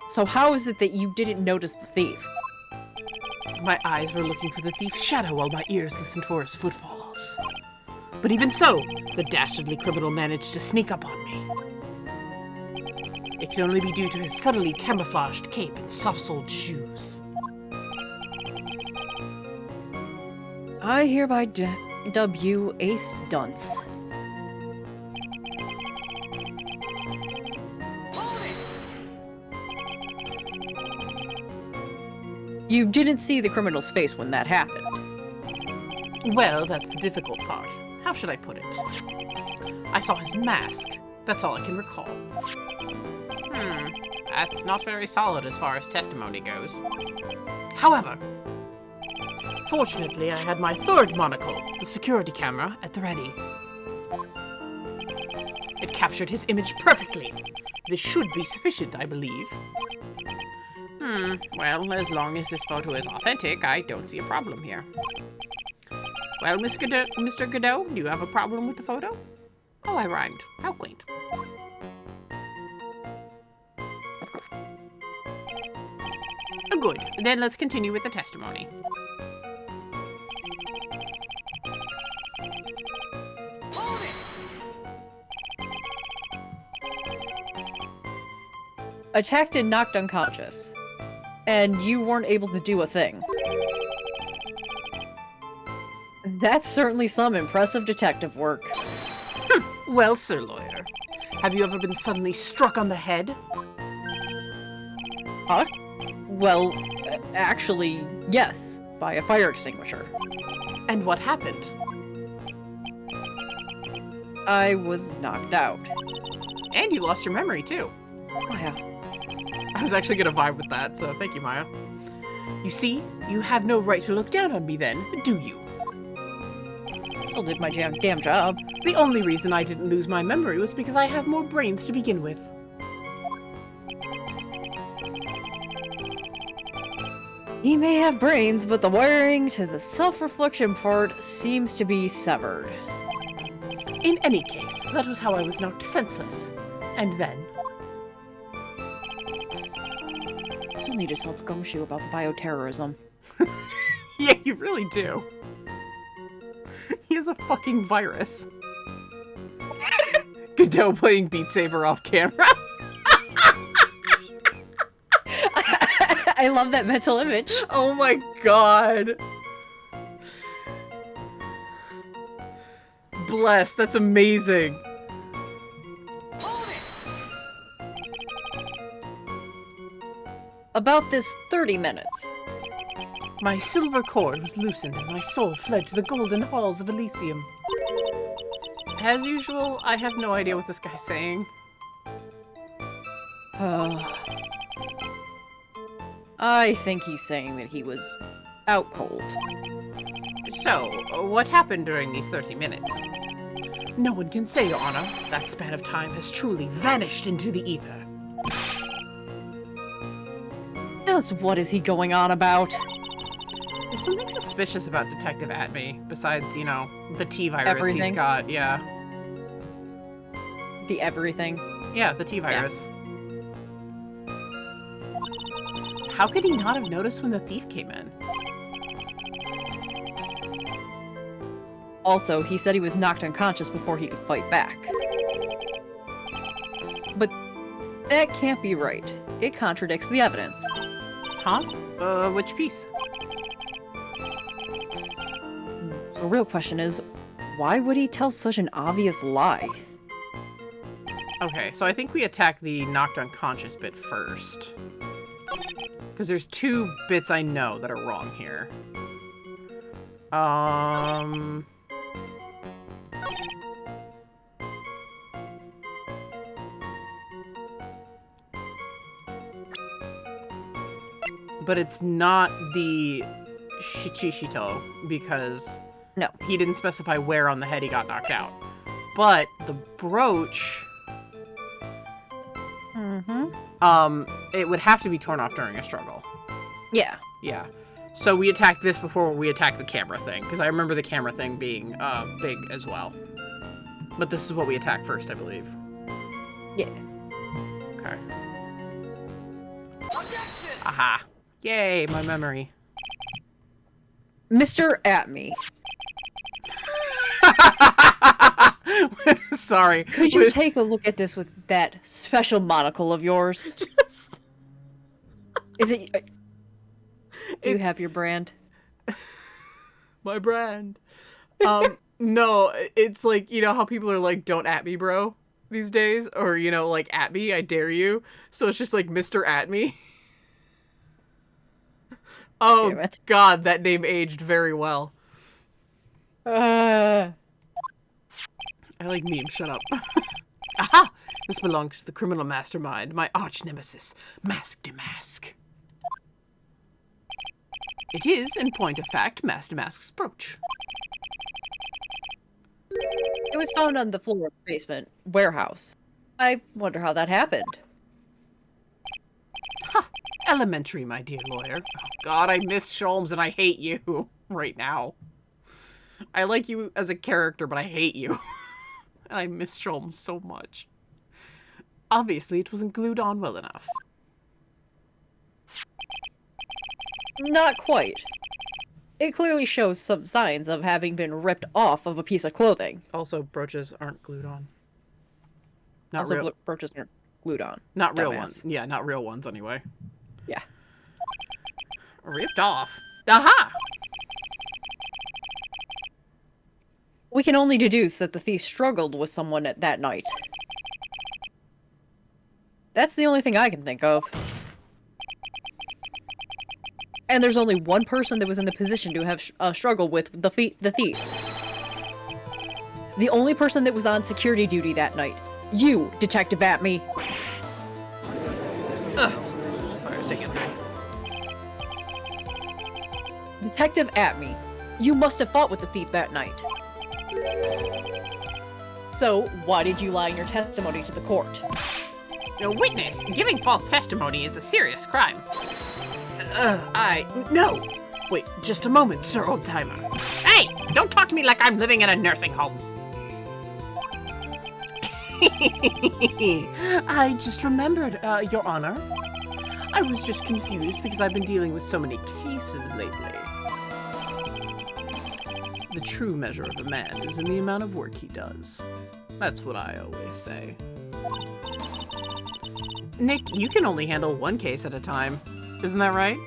So how is it that you didn't notice the thief? My eyes were looking for the thief's shadow while my ears listened for his footfalls. But even so, the dastardly criminal managed to sneak up on me. It can only be due to his subtly camouflaged cape and soft-soled shoes. I hereby dub you Ace Dunce. You didn't see the criminal's face when that happened. Well, that's the difficult part. How should I put it? I saw his mask. That's all I can recall. That's not very solid as far as testimony goes. However, fortunately I had my third monocle, the security camera, at the ready. It captured his image perfectly, This should be sufficient, I believe. Well, as long as this photo is authentic, I don't see a problem here. Well, Mr. Godot, do you have a problem with the photo? Oh, I rhymed. How quaint. Oh, good. Then let's continue with the testimony. Attacked and knocked unconscious. And you weren't able to do a thing. That's certainly some impressive detective work. Well, Sir Lawyer, have you ever been suddenly struck on the head? Huh? Well, actually, yes, by a fire extinguisher. And what happened? I was knocked out. And you lost your memory, too. Wow. I was actually gonna vibe with that, so thank you, Maya. You see, you have no right to look down on me then, do you? Still did my damn job. The only reason I didn't lose my memory was because I have more brains to begin with. He may have brains, but the wiring to the self-reflection part seems to be severed. In any case, that was how I was knocked senseless. And then... I still need to tell the Gumshoe about the bioterrorism. Yeah, you really do. He is a fucking virus. Godot playing Beat Saber off camera. I love that mental image. Oh my god. Bless, that's amazing. About this 30 minutes. My silver cord was loosened and my soul fled to the golden halls of Elysium. As usual, I have no idea what this guy's saying. I think he's saying that he was out cold. So, what happened during these 30 minutes? No one can say, Your Honor. That span of time has truly vanished into the ether. Just what is he going on about? There's something suspicious about Detective Atme, besides, you know, the T-virus Everything. he's got, yeah. The everything. Yeah, the T-virus. How could he not have noticed when the thief came in? Also, he said he was knocked unconscious before he could fight back. But that can't be right. It contradicts the evidence. Huh? Which piece? So the real question is, why would he tell such an obvious lie? Okay, so I think we attack the knocked unconscious bit first. Because there's two bits I know that are wrong here. But it's not the Shichishito, because No. he didn't specify where on the head he got knocked out. But the brooch, it would have to be torn off during a struggle. Yeah. Yeah. So we attack this before we attack the camera thing, because I remember the camera thing being big as well. But this is what we attack first, I believe. Yeah. Okay. Aha. Yay, my memory. Mr. Atme, Sorry. could you take a look at this with that special monocle of yours? Is it... Do you have your brand? My brand. No, it's like, you know how people are like, don't at me, bro, these days? Or, you know, like, at me, I dare you. So it's just like, Mr. At me. Oh, Damn it. God, that name aged very well. I like memes, shut up. Aha! This belongs to the criminal mastermind, my arch nemesis, Mask Damask. It is, in point of fact, Master Mask's brooch. It was found on the floor of the basement warehouse. I wonder how that happened. Ha! Elementary, my dear lawyer. Oh, God, I miss Sholmes and I hate you right now. I like you as a character, but I hate you. And I miss Sholmes so much. Obviously, it wasn't glued on well enough. Not quite. It clearly shows some signs of having been ripped off of a piece of clothing. Also, brooches aren't glued on. Not Also, real. brooches aren't glued on. Not real Dumbass. ones. Yeah, not real ones anyway. Yeah. Ripped off. Aha! We can only deduce that the thief struggled with someone that night. That's the only thing I can think of. And there's only one person that was in the position to have struggled with the thief. The only person that was on security duty that night. You, Detective Atme. Ugh. Sorry, I was taking a Detective Atme, you must have fought with the thief that night. So, why did you lie in your testimony to the court? A witness, giving false testimony is a serious crime. No! Wait, just a moment, Sir Old-Timer. Hey! Don't talk to me like I'm living in a nursing home! I just remembered, Your Honor. I was just confused because I've been dealing with so many cases lately. The true measure of a man is in the amount of work he does. That's what I always say. Nick, you can only handle one case at a time. Isn't that right?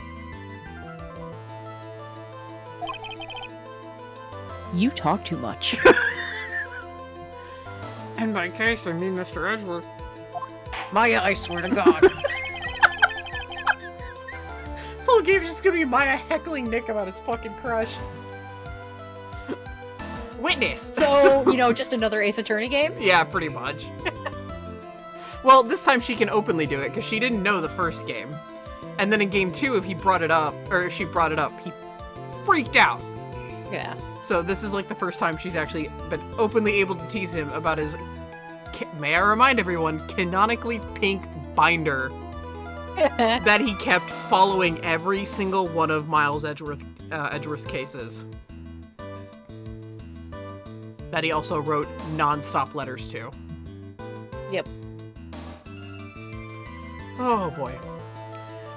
You talk too much. And by case, I mean Mr. Edgeworth. Maya, I swear to God. This whole game's just gonna be Maya heckling Nick about his fucking crush. Witness! So, you know, just another Ace Attorney game? Yeah, pretty much. Well, this time she can openly do it, because she didn't know the first game. And then in game 2, if he brought it up, or if she brought it up, he freaked out. Yeah. So this is like the first time she's actually been openly able to tease him about his, may I remind everyone, canonically pink binder that he kept following every single one of Miles Edgeworth's cases. That he also wrote non-stop letters to. Yep. Oh boy.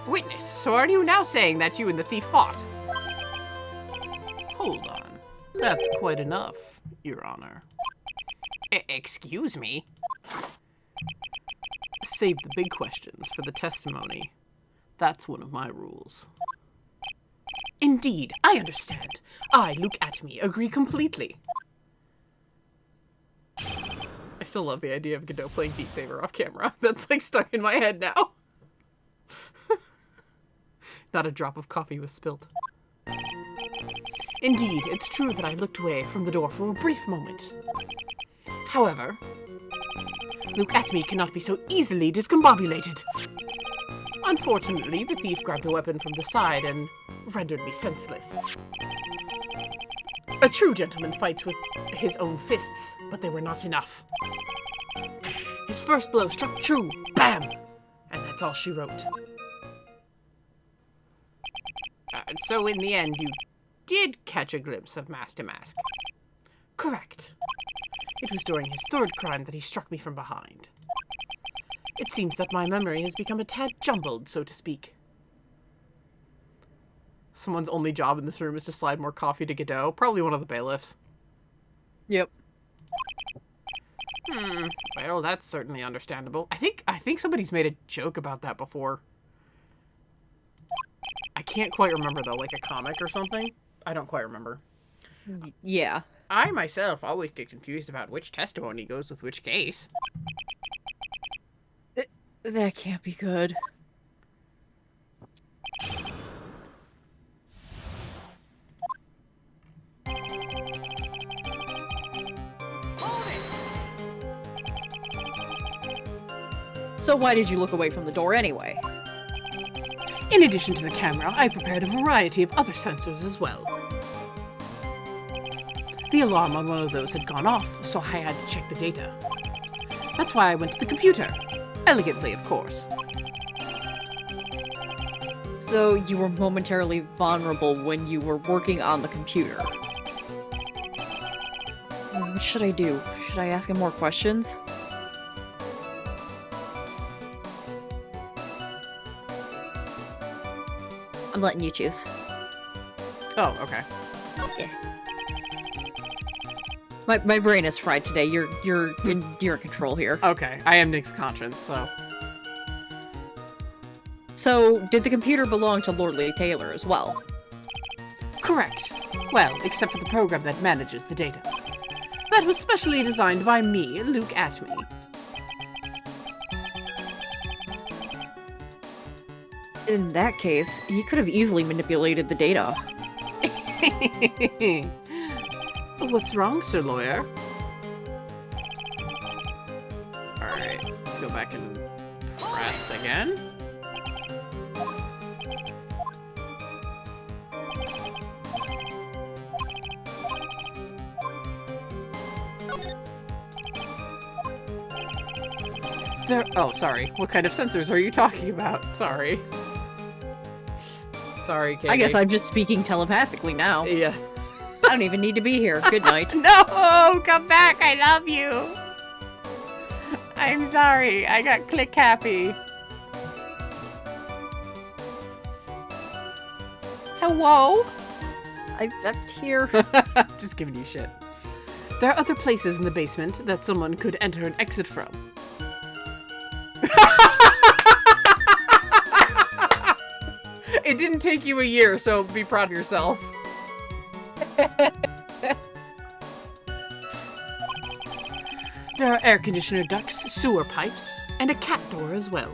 Witness, so are you now saying that you and the thief fought? Hold on. That's quite enough, Your Honor. Excuse me? Save the big questions for the testimony. That's one of my rules. Indeed, I understand. I, Luke Atme, agree completely. I still love the idea of Godot playing Beat Saber off camera. That's like stuck in my head now. Not a drop of coffee was spilled. Indeed, it's true that I looked away from the door for a brief moment. However, Luke Atme cannot be so easily discombobulated. Unfortunately, the thief grabbed a weapon from the side and rendered me senseless. A true gentleman fights with his own fists, but they were not enough. His first blow struck true, bam! And that's all she wrote. So in the end, you did catch a glimpse of Master Mask. Correct. It was during his third crime that he struck me from behind. It seems that my memory has become a tad jumbled, so to speak. Someone's only job in this room is to slide more coffee to Godot. Probably one of the bailiffs. Yep. Well, that's certainly understandable. I think somebody's made a joke about that before. I can't quite remember, though, like a comic or something? I don't quite remember. Yeah. I, myself, always get confused about which testimony goes with which case. That can't be good. So why did you look away from the door anyway? In addition to the camera, I prepared a variety of other sensors as well. The alarm on one of those had gone off, so I had to check the data. That's why I went to the computer. Elegantly, of course. So you were momentarily vulnerable when you were working on the computer. What should I do? Should I ask him more questions? I'm letting you choose. Oh, okay. Yeah. My brain is fried today. You're in control here. Okay, I am Nick's conscience, so... So, did the computer belong to Lordly Taylor as well? Correct. Well, except for the program that manages the data. That was specially designed by me, Luke Atme. In that case, he could have easily manipulated the data. What's wrong, Sir Lawyer? Alright, let's go back and press again. Oh, sorry. What kind of sensors are you talking about? Sorry. Sorry, Katie. I guess I'm just speaking telepathically now. Yeah. I don't even need to be here. Good night. No! Come back! I love you! I'm sorry. I got click happy. Hello? I'm here. Just giving you shit. There are other places in the basement that someone could enter and exit from. It didn't take you a year, so be proud of yourself. There are air conditioner ducts, sewer pipes, and a cat door as well.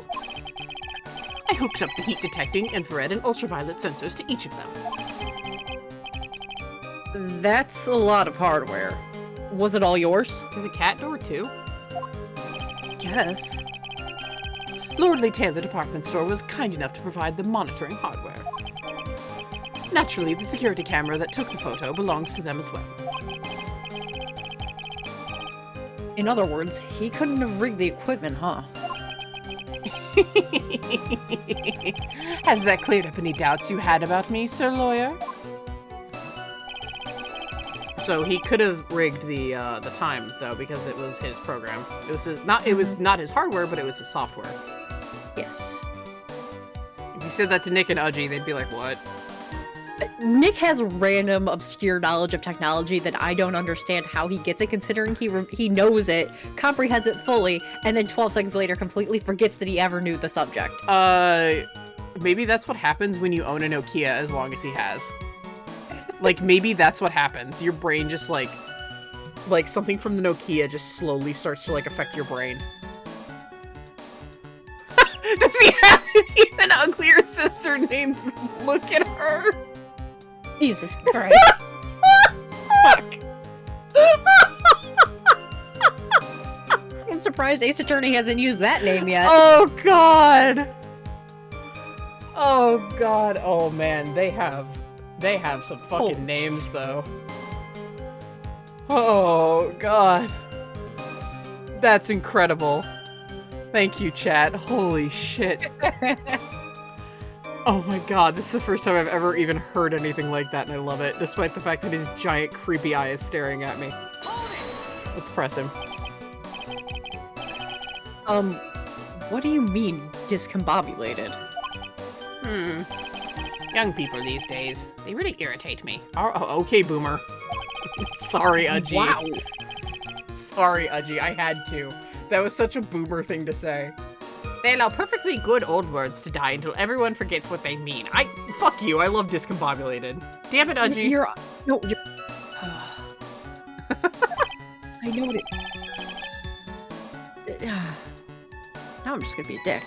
I hooked up the heat detecting, infrared, and ultraviolet sensors to each of them. That's a lot of hardware. Was it all yours? There's a cat door too. Yes. Lordly Taylor department store was kind enough to provide the monitoring hardware. Naturally, the security camera that took the photo belongs to them as well. In other words, he couldn't have rigged the equipment, huh? Has that cleared up any doubts you had about me, Sir Lawyer? So he could have rigged the time though, because it was his program. It was not his hardware, but it was his software. Yes. If you said that to Nick and Udgy, they'd be like, "What?" Nick has random, obscure knowledge of technology that I don't understand how he gets it, considering he knows it, comprehends it fully, and then 12 seconds later completely forgets that he ever knew the subject. Maybe that's what happens when you own a Nokia as long as he has. Like, maybe that's what happens. Your brain just, like something from the Nokia just slowly starts to, like, affect your brain. Does he have an even uglier sister named Look at Her? Jesus Christ. Fuck. I'm surprised Ace Attorney hasn't used that name yet. Oh, God. Oh, God. Oh, man. They have some fucking names, though. Oh, God. That's incredible. Thank you, chat. Holy shit. Oh my god, this is the first time I've ever even heard anything like that, and I love it, despite the fact that his giant creepy eye is staring at me. Let's press him. What do you mean, discombobulated? Young people these days, they really irritate me. Oh, okay, boomer. Sorry, Udgy. Wow. Sorry, Udgy, I had to. That was such a boomer thing to say. They allow perfectly good old words to die until everyone forgets what they mean. Fuck you, I love discombobulated. Damn it, Udgy. You're... I know what it... Now I'm just gonna be a dick.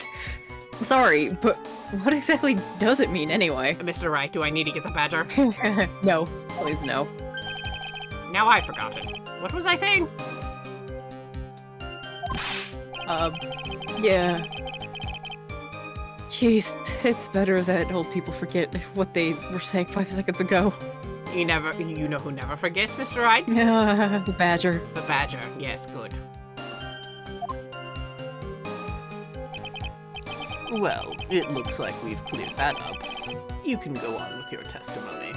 Sorry, but what exactly does it mean anyway? Mr. Wright, do I need to get the badger? No, please no. Now I've forgotten. What was I saying? Yeah. Jeez, it's better that old people forget what they were saying 5 seconds ago. You know who never forgets, Mr. Wright? The badger. The badger, yes, good. Well, it looks like we've cleared that up. You can go on with your testimony.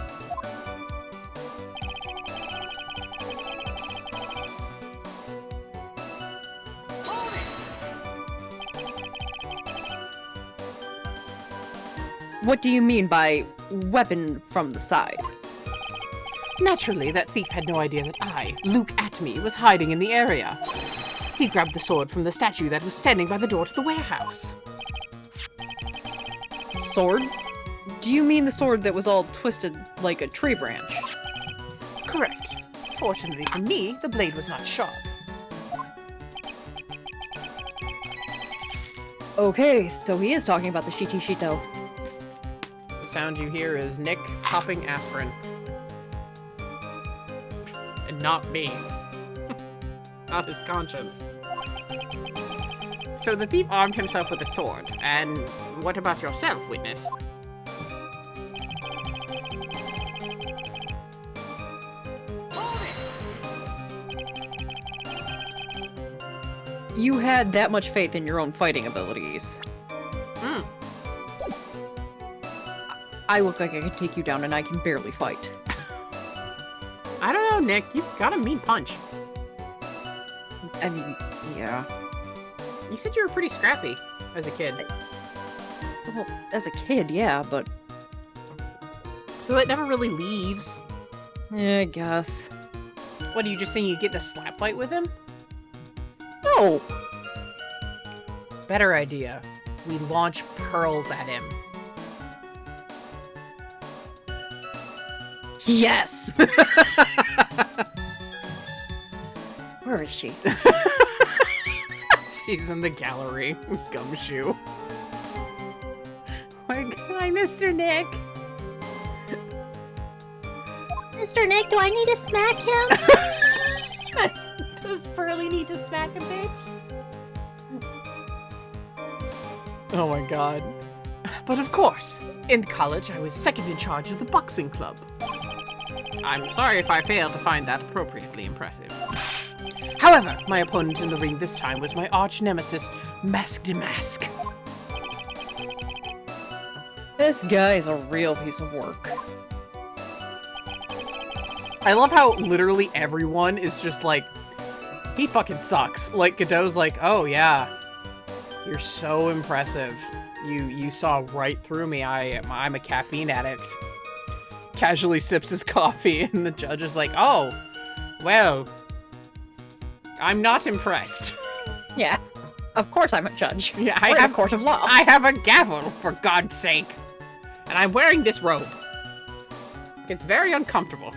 What do you mean by weapon from the side? Naturally, that thief had no idea that I, Luke Atme, was hiding in the area. He grabbed the sword from the statue that was standing by the door to the warehouse. Sword? Do you mean the sword that was all twisted like a tree branch? Correct. Fortunately for me, the blade was not sharp. Okay, so he is talking about the Shito. The sound you hear is Nick popping aspirin. And not me. Not his conscience. So the thief armed himself with a sword, and what about yourself, witness? You had that much faith in your own fighting abilities. Hmm. I look like I could take you down and I can barely fight. I don't know, Nick. You've got a mean punch. I mean, yeah. You said you were pretty scrappy as a kid. Well, as a kid, yeah, but... So that never really leaves. Yeah, I guess. What, are you just saying you get in a slap fight with him? No! Better idea. We launch pearls at him. Yes! Where is she? She's in the gallery. Gumshoe. Hi, Mr. Nick. Mr. Nick, do I need to smack him? Does Pearly need to smack a bitch? Oh my god. But of course, in college I was second in charge of the boxing club. I'm sorry if I failed to find that appropriately impressive. However, my opponent in the ring this time was my arch nemesis, Mask de Mask. This guy's a real piece of work. I love how literally everyone is just like, he fucking sucks. Like, Godot's like, oh yeah, you're so impressive. You saw right through me. I'm a caffeine addict. Casually sips his coffee, and the judge is like, oh, well, I'm not impressed. Yeah. Of course I'm a judge. Yeah, We're in a court of law. I have a gavel, for God's sake. And I'm wearing this robe. It's very uncomfortable.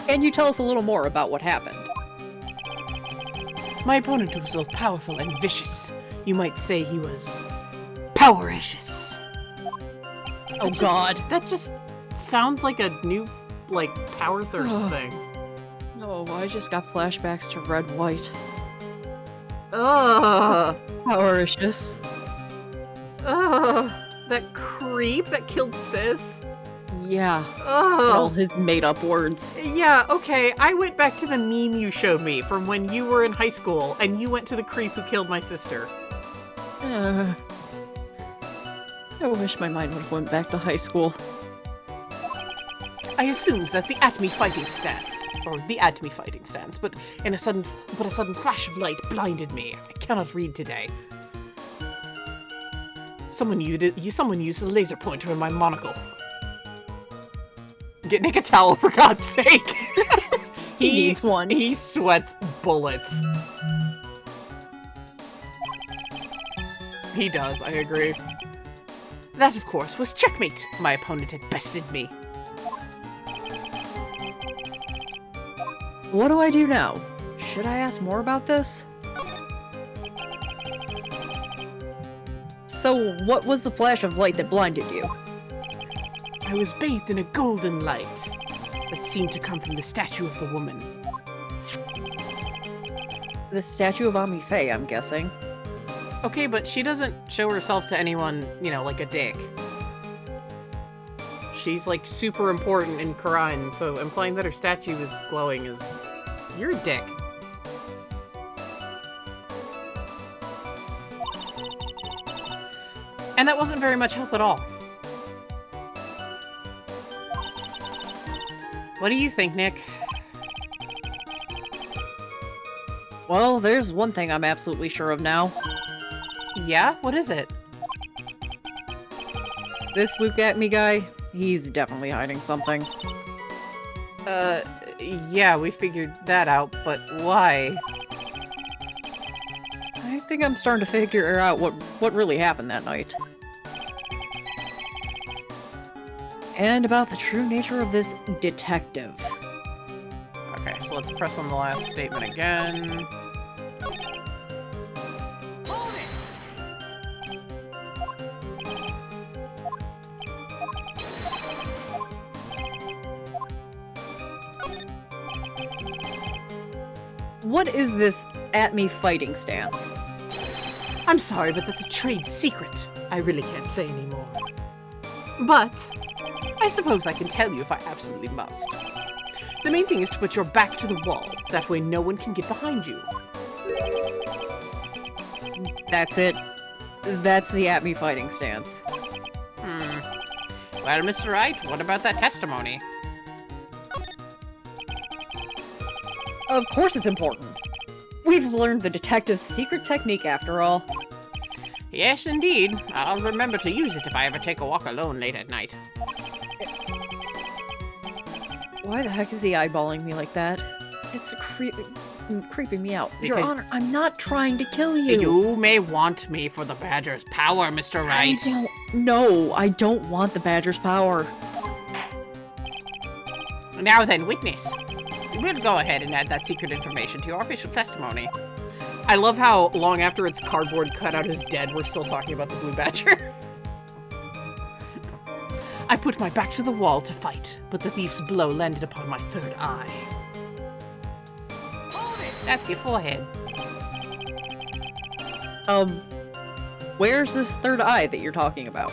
Can you tell us a little more about what happened? My opponent was both powerful and vicious. You might say he was powericious. Oh god. That just sounds like a new, like, power thirst thing. No, I just got flashbacks to Red White. Ugh. Powericious. Ugh. That creep that killed Sis. Yeah. Ugh. All his made-up words. Yeah, okay, I went back to the meme you showed me from when you were in high school, and you went to the creep who killed my sister. I wish my mind would have went back to high school. I assumed that the Atme fighting stance, but a sudden flash of light blinded me. I cannot read today. Someone used a laser pointer in my monocle. Get Nick a towel, for God's sake. He needs one. He sweats bullets. He does, I agree. That, of course, was checkmate. My opponent had bested me. What do I do now? Should I ask more about this? So, what was the flash of light that blinded you? I was bathed in a golden light that seemed to come from the statue of the woman. The statue of Ami Faye, I'm guessing. Okay, but she doesn't show herself to anyone, you know, like a dick. She's, like, super important in Quran, so implying that her statue is glowing is You're a dick. And that wasn't very much help at all. What do you think, Nick? Well, there's one thing I'm absolutely sure of now. Yeah? What is it? This Look At Me guy, he's definitely hiding something. Yeah, we figured that out, but why? I think I'm starting to figure out what really happened that night. And about the true nature of this detective. Okay, so let's press on the last statement again. What is this at me fighting stance? I'm sorry, but that's a trade secret. I really can't say anymore. But I suppose I can tell you if I absolutely must. The main thing is to put your back to the wall. That way no one can get behind you. That's it. That's the at me fighting stance. Well, Mr. Wright, what about that testimony? Of course it's important. We've learned the detective's secret technique after all. Yes, indeed. I'll remember to use it if I ever take a walk alone late at night. Why the heck is he eyeballing me like that? It's creeping me out. Your Because- Honor, I'm not trying to kill you. You may want me for the Badger's power, Mr. Wright. I don't want the Badger's power. Now then, witness. We'll go ahead and add that secret information to your official testimony. I love how long after its cardboard cutout is dead, we're still talking about the Blue Badger. I put my back to the wall to fight, but the thief's blow landed upon my third eye. That's your forehead. Where's this third eye that you're talking about?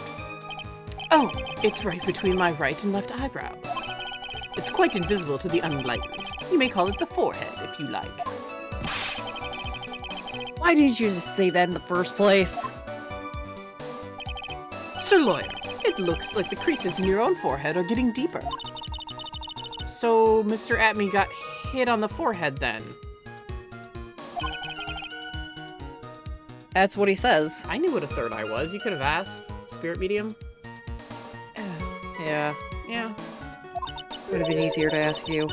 Oh, it's right between my right and left eyebrows. It's quite invisible to the unenlightened. You may call it the forehead, if you like. Why didn't you just say that in the first place? Sir Lawyer, it looks like the creases in your own forehead are getting deeper. So, Mr. Atme got hit on the forehead then. That's what he says. I knew what a third eye was. You could have asked. Spirit medium? Yeah, Yeah. would have been easier to ask you.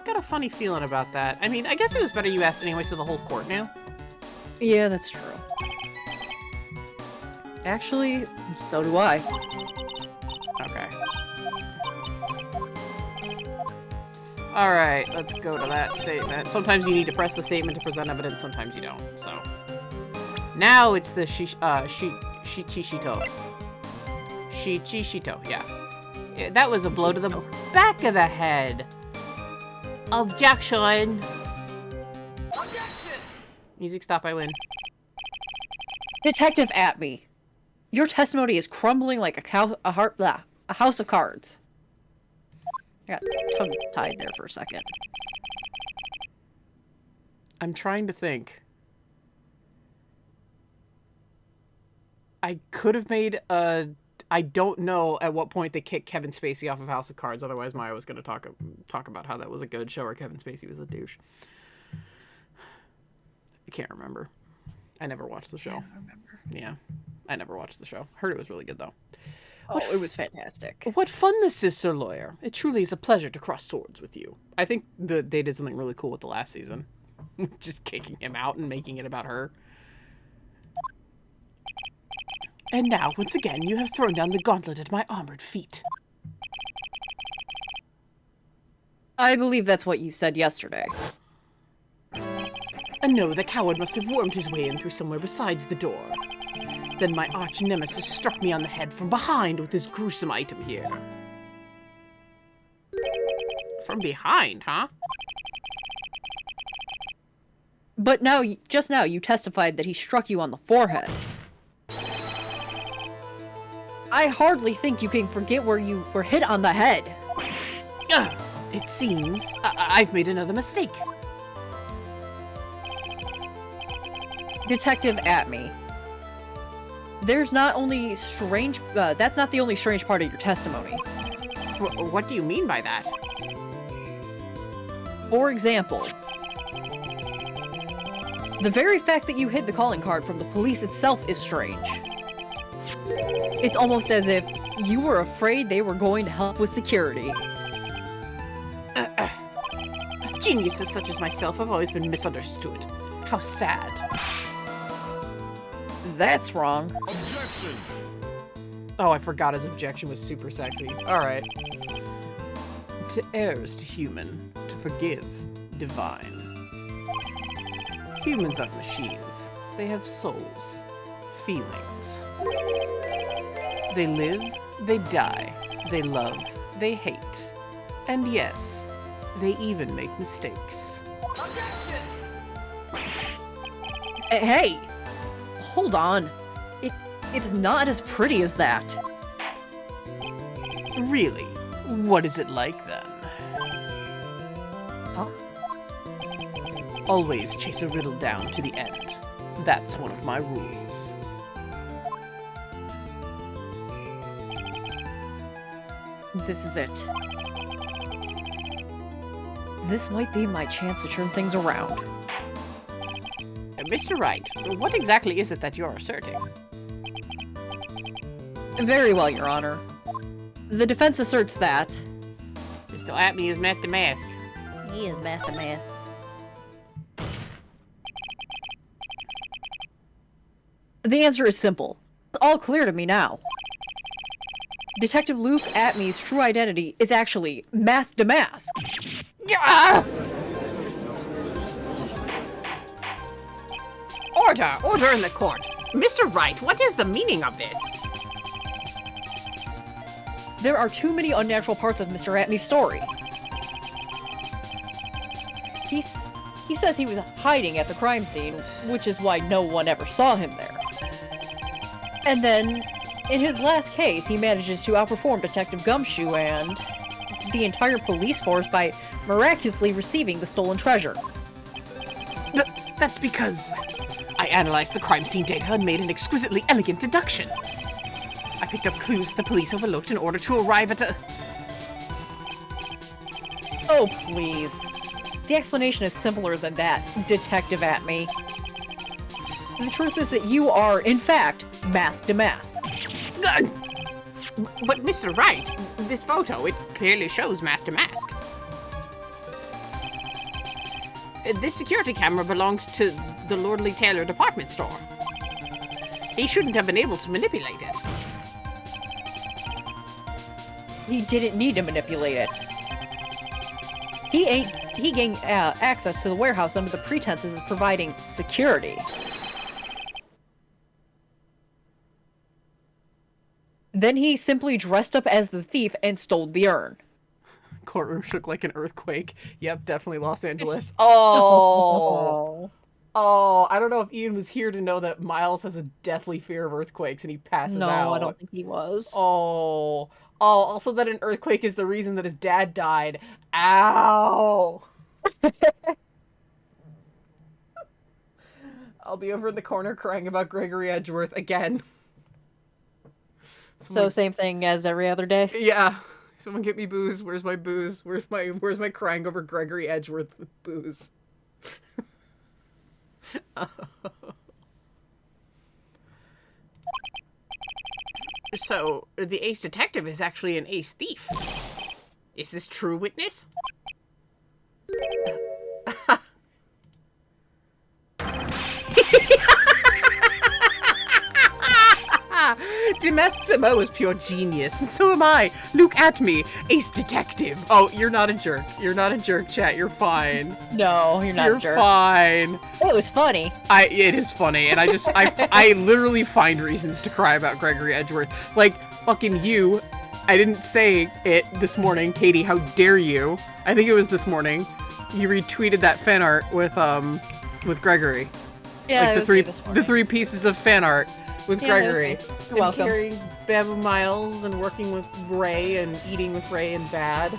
Got a funny feeling about that. I mean, I guess it was better you asked anyway so the whole court knew. Yeah, that's true. Actually, so do I. Okay. Alright, let's go to that statement. Sometimes you need to press the statement to present evidence, sometimes you don't, so. Now it's the Shichishito. Shichishito, yeah. That was a blow to the back of the head. Objection! Music stop, I win. Detective Atme, your testimony is crumbling like a house of cards. I got tongue-tied there for a second. I'm trying to think. I could have made a... I don't know at what point they kicked Kevin Spacey off of House of Cards. Otherwise, Maya was going to talk about how that was a good show or Kevin Spacey was a douche. I can't remember. I never watched the show. I don't remember. Yeah, I never watched the show. Heard it was really good, though. Oh, it was fantastic. What fun this is, Sir Lawyer. It truly is a pleasure to cross swords with you. I think they did something really cool with the last season. Just kicking him out and making it about her. And now, once again, you have thrown down the gauntlet at my armored feet. I believe that's what you said yesterday. And no, the coward must have wormed his way in through somewhere besides the door. Then my arch nemesis struck me on the head from behind with this gruesome item here. From behind, huh? But now, just now, you testified that he struck you on the forehead. I hardly think you can forget where you were hit on the head. Ugh. It seems I've made another mistake. Detective Atme. There's not only strange, that's not the only strange part of your testimony. What do you mean by that? For example, the very fact that you hid the calling card from the police itself is strange. It's almost as if you were afraid they were going to help with security. Geniuses such as myself have always been misunderstood. How sad. That's wrong. Objection! Oh, I forgot his objection was super sexy. Alright. To err is to human, to forgive, divine. Humans aren't machines. They have souls, feelings. They live, they die, they love, they hate. And yes, they even make mistakes. Hey! Hold on. It's not as pretty as that. Really? What is it like then? Huh? Always chase a riddle down to the end. That's one of my rules. This is it. This might be my chance to turn things around. Mr. Wright, what exactly is it that you're asserting? Very well, Your Honor. The defense asserts that... Mr. Atme has met the mask. He is Master Mask. The answer is simple. It's all clear to me now. Detective Luke Atme's true identity is actually Mask to Mask. Yeah! Order! Order in the court! Mr. Wright, what is the meaning of this? There are too many unnatural parts of Mr. Atme's story. He says he was hiding at the crime scene, which is why no one ever saw him there. And then, in his last case, he manages to outperform Detective Gumshoe and the entire police force by miraculously receiving the stolen treasure. That's because I analyzed the crime scene data and made an exquisitely elegant deduction. I picked up clues the police overlooked in order to arrive at a... Oh, please. The explanation is simpler than that, Detective Atme. The truth is that you are, in fact, Mask to Mask. But Mr. Wright, this photo, it clearly shows Mask to Mask. This security camera belongs to the Lordly Taylor department store. He shouldn't have been able to manipulate it. He didn't need to manipulate it. He gained access to the warehouse under the pretenses of providing security. Then he simply dressed up as the thief and stole the urn. Courtroom shook like an earthquake. Yep, definitely Los Angeles. Oh! Oh, I don't know if Ian was here to know that Miles has a deathly fear of earthquakes and he passes out. No, I don't think he was. Oh. Oh, also that an earthquake is the reason that his dad died. Ow! I'll be over in the corner crying about Gregory Edgeworth again. So same thing as every other day? Yeah. Someone get me booze. Where's my booze? Where's my crying over Gregory Edgeworth booze? So, the ace detective is actually an ace thief. Is this true, witness? Damask's MO is pure genius, and so am I. Luke Atme, ace detective. Oh, you're not a jerk. You're not a jerk, chat. You're fine. No, you're not a jerk. You're fine. It was funny. It is funny, and I literally find reasons to cry about Gregory Edgeworth. Like, fucking you. I didn't say it this morning, Katie. How dare you? I think it was this morning. You retweeted that fan art with Gregory. Yeah, like the three pieces of fan art with Gregory. You're welcome. Carrying Babu Miles and working with Ray and eating with Ray and Bad.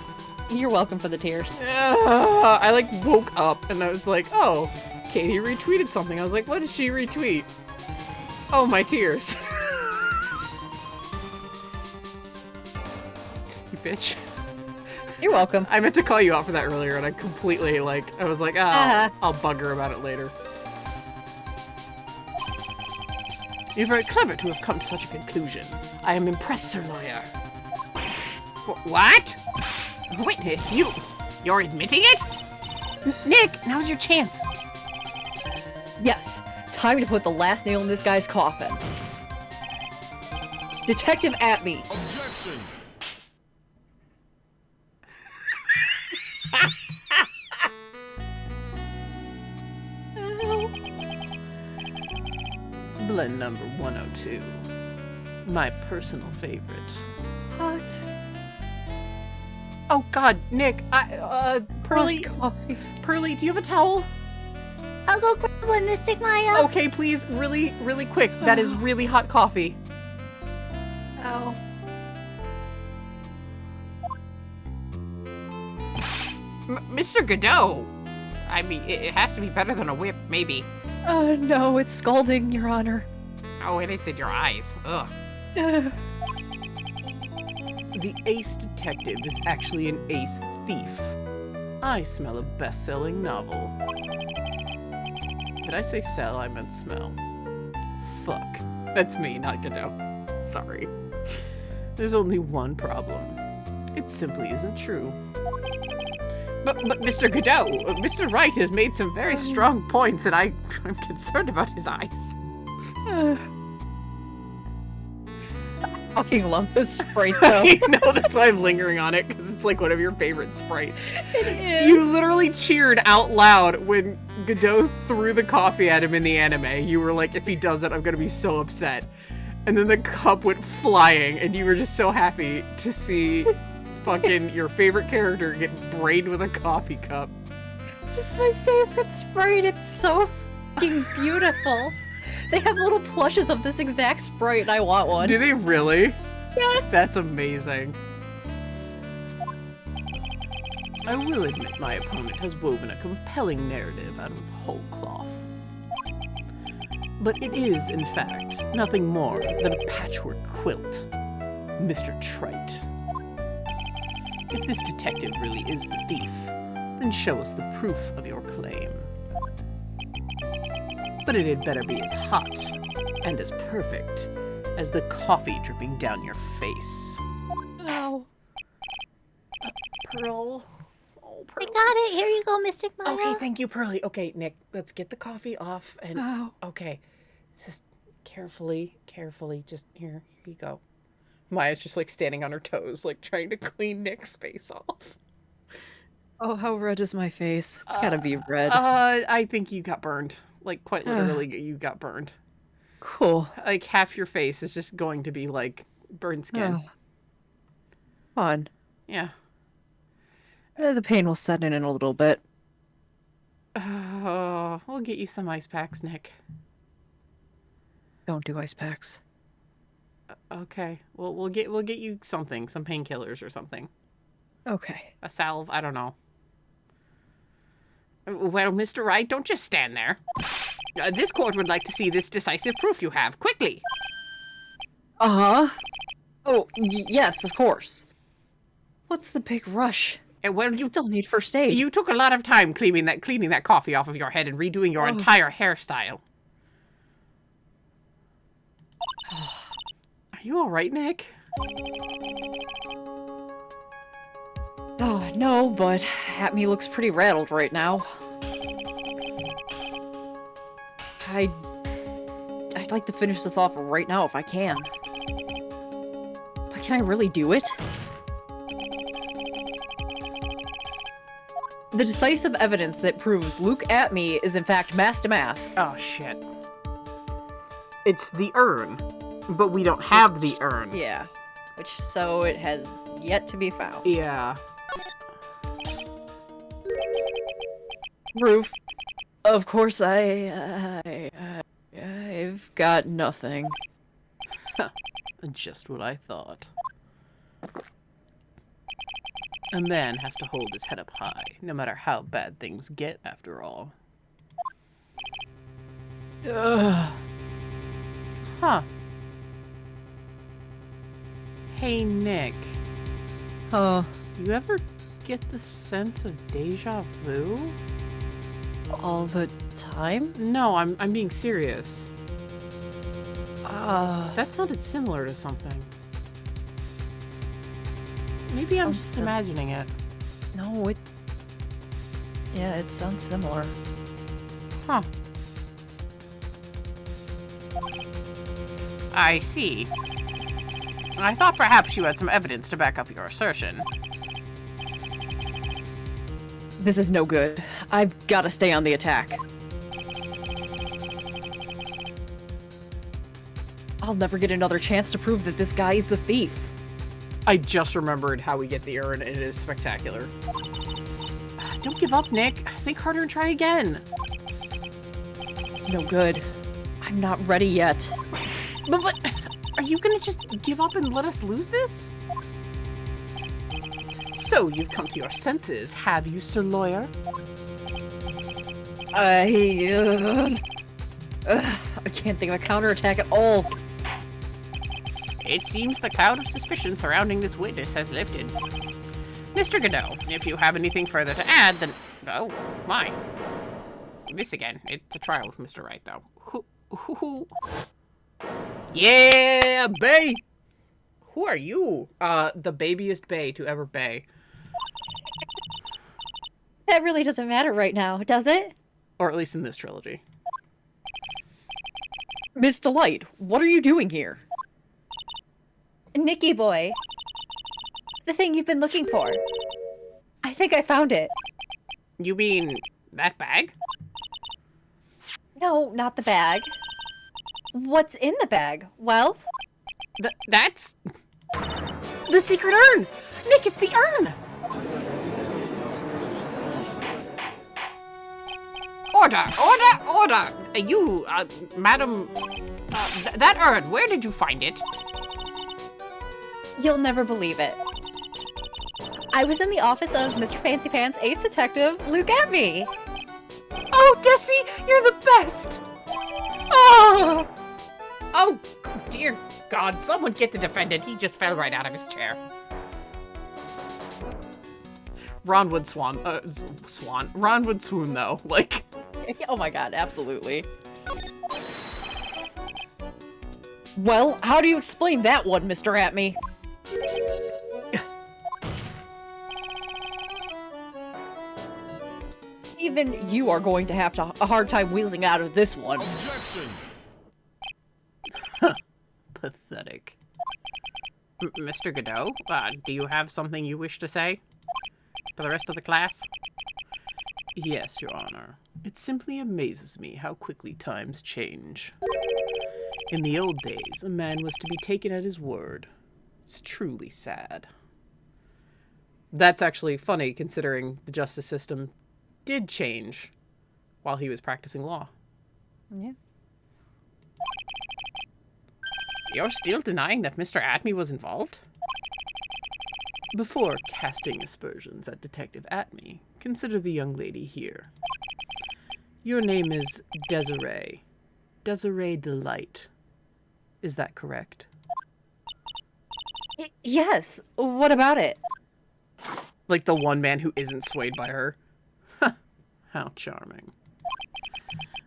You're welcome for the tears. I like woke up and I was like, oh, Katie retweeted something. I was like, what did she retweet? Oh, my tears. You bitch. You're welcome. I meant to call you out for that earlier and I completely like, I was like, oh, I'll bug her about it later. You're very clever to have come to such a conclusion. I am impressed, Sir Lawyer. What? Witness, you're admitting it? Nick, now's your chance. Yes, time to put the last nail in this guy's coffin. Detective Atme. Objection! Blend number 102. My personal favorite. What? Oh god, Nick, Pearly, Coffee. Pearly, do you have a towel? I'll go grab one, Mystic Maya. Okay, please, really, really quick. That is really hot coffee. Ow. Mr. Godot! I mean, it has to be better than a whip, maybe. No, it's scalding, Your Honor. Oh, and it's in your eyes. Ugh. The ace detective is actually an ace thief. I smell a best-selling novel. Did I say sell? I meant smell. Fuck. That's me, not Godot. Sorry. There's only one problem. It simply isn't true. But Mr. Godot, Mr. Wright has made some very strong points, and I'm concerned about his eyes. Fucking love this Sprite, though. I know, that's why I'm lingering on it, because it's like one of your favorite sprites. It is. You literally cheered out loud when Godot threw the coffee at him in the anime. You were like, if he does it, I'm gonna be so upset. And then the cup went flying, and you were just so happy to see fucking your favorite character get brained with a coffee cup. It's my favorite Sprite. It's so fucking beautiful. They have little plushes of this exact Sprite, and I want one. Do they really? Yes. That's amazing. I will admit my opponent has woven a compelling narrative out of whole cloth. But it is, in fact, nothing more than a patchwork quilt. Mr. Trite. If this detective really is the thief, then show us the proof of your claim. But it had better be as hot and as perfect as the coffee dripping down your face. Oh. Pearl. Oh, I Pearl. got it. Here you go, Mystic Maya. Okay, thank you, Pearly. Okay, Nick, let's get the coffee off and... Oh. Okay, just carefully, just here you go. Maya's just like standing on her toes, like trying to clean Nick's face off. Oh, how red is my face? It's gotta be red. I think you got burned. Like, quite literally, you got burned. Cool. Like, half your face is just going to be, like, burned skin. Fun. Yeah. The pain will set in a little bit. We'll get you some ice packs, Nick. Don't do ice packs. Okay. Well, we'll get you something, some painkillers or something. Okay. A salve, I don't know. Well, Mr. Wright, don't just stand there. This court would like to see this decisive proof you have, quickly. Uh-huh. Oh, yes, of course. What's the big rush? And well, I you still need first aid. you took a lot of time cleaning that coffee off of your head and redoing your entire hairstyle. Are you all right, Nick? Oh, no, but Atme looks pretty rattled right now. I'd like to finish this off right now if I can. But can I really do it? The decisive evidence that proves Luke Atme is in fact mask to mask. Oh shit. It's the urn, but we don't have the urn. Yeah. So it has yet to be found. Yeah. Proof. Of course, I've got nothing. Just what I thought. A man has to hold his head up high, no matter how bad things get, after all. Ugh. Huh. Hey, Nick. You ever get the sense of deja vu? All the time? No, I'm being serious. That sounded similar to something. Maybe I'm just imagining it. No, yeah, it sounds similar. Huh. I see. I thought perhaps you had some evidence to back up your assertion. This is no good. I've got to stay on the attack. I'll never get another chance to prove that this guy is the thief. I just remembered how we get the urn, and it is spectacular. Don't give up, Nick. Think harder and try again. It's no good. I'm not ready yet. But are you gonna just give up and let us lose this? So you've come to your senses, have you, Sir Lawyer? I can't think of a counterattack at all. It seems the cloud of suspicion surrounding this witness has lifted. Mr. Godot, if you have anything further to add, then... Oh, my. This again. It's a trial with Mr. Wright, though. Yeah, bae! Who are you? The babiest bae to ever bae. That really doesn't matter right now, does it? Or at least in this trilogy. Miss Delight, what are you doing here? Nicky boy. The thing you've been looking for. I think I found it. You mean that bag? No, not the bag. What's in the bag? Well? That's... the secret urn! Nick, it's the urn! Order! Order! Order! You, madam... that urn, where did you find it? You'll never believe it. I was in the office of Mr. Fancy Pants Ace Detective Luke Atby. Oh, Desi, you're the best! Oh! Oh, dear God, someone get the defendant. He just fell right out of his chair. Ron would Ron would swoon, though. Like... Oh my god, absolutely. Well, how do you explain that one, Mr. Atme? Even you are going to have a hard time wheezing out of this one. Objection! Pathetic. Mr. Godot, do you have something you wish to say? To the rest of the class? Yes, Your Honor. It simply amazes me how quickly times change. In the old days, a man was to be taken at his word. It's truly sad. That's actually funny, considering the justice system did change while he was practicing law. Yeah. You're still denying that Mr. Atme was involved? Before casting aspersions at Detective Atme, consider the young lady here. Your name is Desiree. Desiree Delight. Is that correct? Yes. What about it? Like the one man who isn't swayed by her. How charming.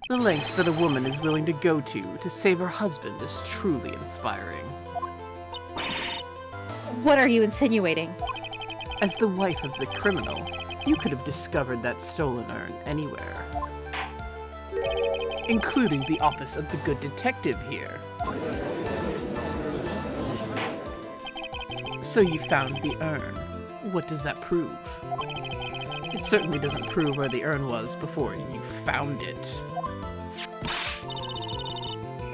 The lengths that a woman is willing to go to save her husband is truly inspiring. What are you insinuating? As the wife of the criminal, you could have discovered that stolen urn anywhere. Including the office of the good detective here. So you found the urn. What does that prove? It certainly doesn't prove where the urn was before you found it.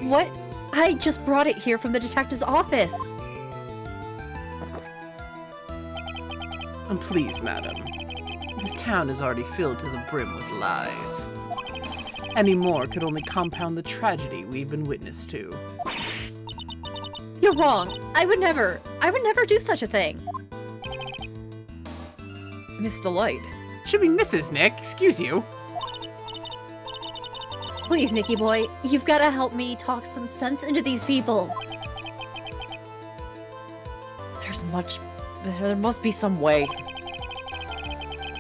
What? I just brought it here from the detective's office. And please, madam, this town is already filled to the brim with lies. Any more could only compound the tragedy we've been witness to. You're wrong. I would never do such a thing. Miss Delight. Should be Mrs. Nick, excuse you. Please, Nicky boy, you've got to help me talk some sense into these people. There must be some way.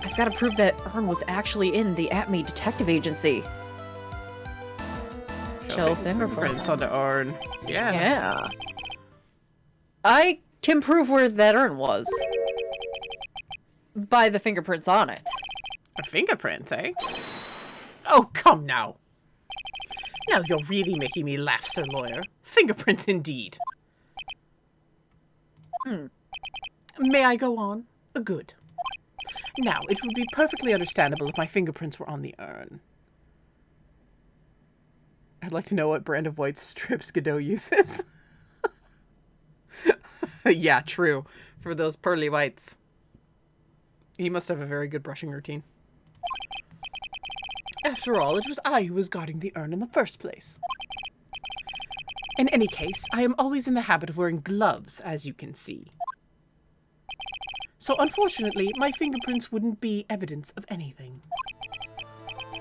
I've got to prove that Ern was actually in the Atme Detective Agency. Show fingerprints on the urn. Yeah. Yeah. I can prove where that urn was. By the fingerprints on it. A fingerprint, eh? Oh, come now. Now you're really making me laugh, Sir Lawyer. Fingerprints indeed. May I go on? Good. Now, it would be perfectly understandable if my fingerprints were on the urn. I'd like to know what brand of white strips Godot uses. Yeah, true. For those pearly whites. He must have a very good brushing routine. After all, it was I who was guarding the urn in the first place. In any case, I am always in the habit of wearing gloves, as you can see. So unfortunately, my fingerprints wouldn't be evidence of anything.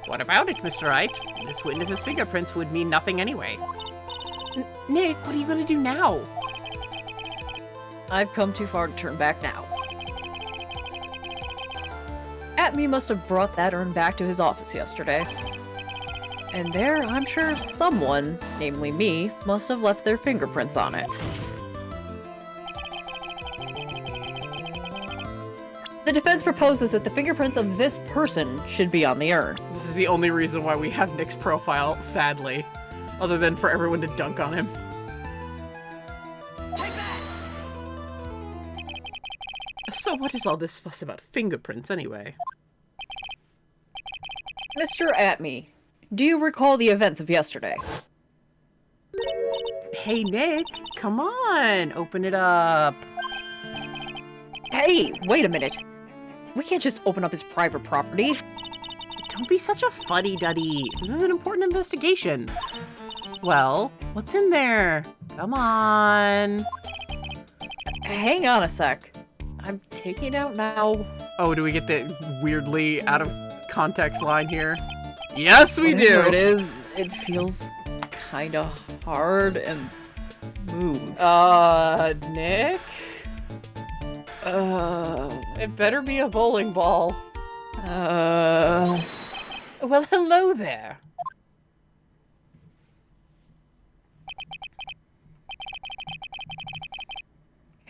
What about it, Mr. Wright? This witness's fingerprints would mean nothing anyway. Nick, what are you going to do now? I've come too far to turn back now. Atme must have brought that urn back to his office yesterday. And there, I'm sure someone, namely me, must have left their fingerprints on it. The defense proposes that the fingerprints of this person should be on the urn. This is the only reason why we have Nick's profile, sadly. Other than for everyone to dunk on him. So what is all this fuss about fingerprints, anyway? Mr. Atme, do you recall the events of yesterday? Hey, Nick, come on, open it up. Hey, wait a minute. We can't just open up his private property. Don't be such a fuddy-duddy. This is an important investigation. Well, what's in there? Come on. Hang on a sec. I'm taking it out now. Oh, do we get the weirdly out of context line here? Yes, we do. Whatever it is, it feels kind of hard and move. Nick? It better be a bowling ball. Well, hello there.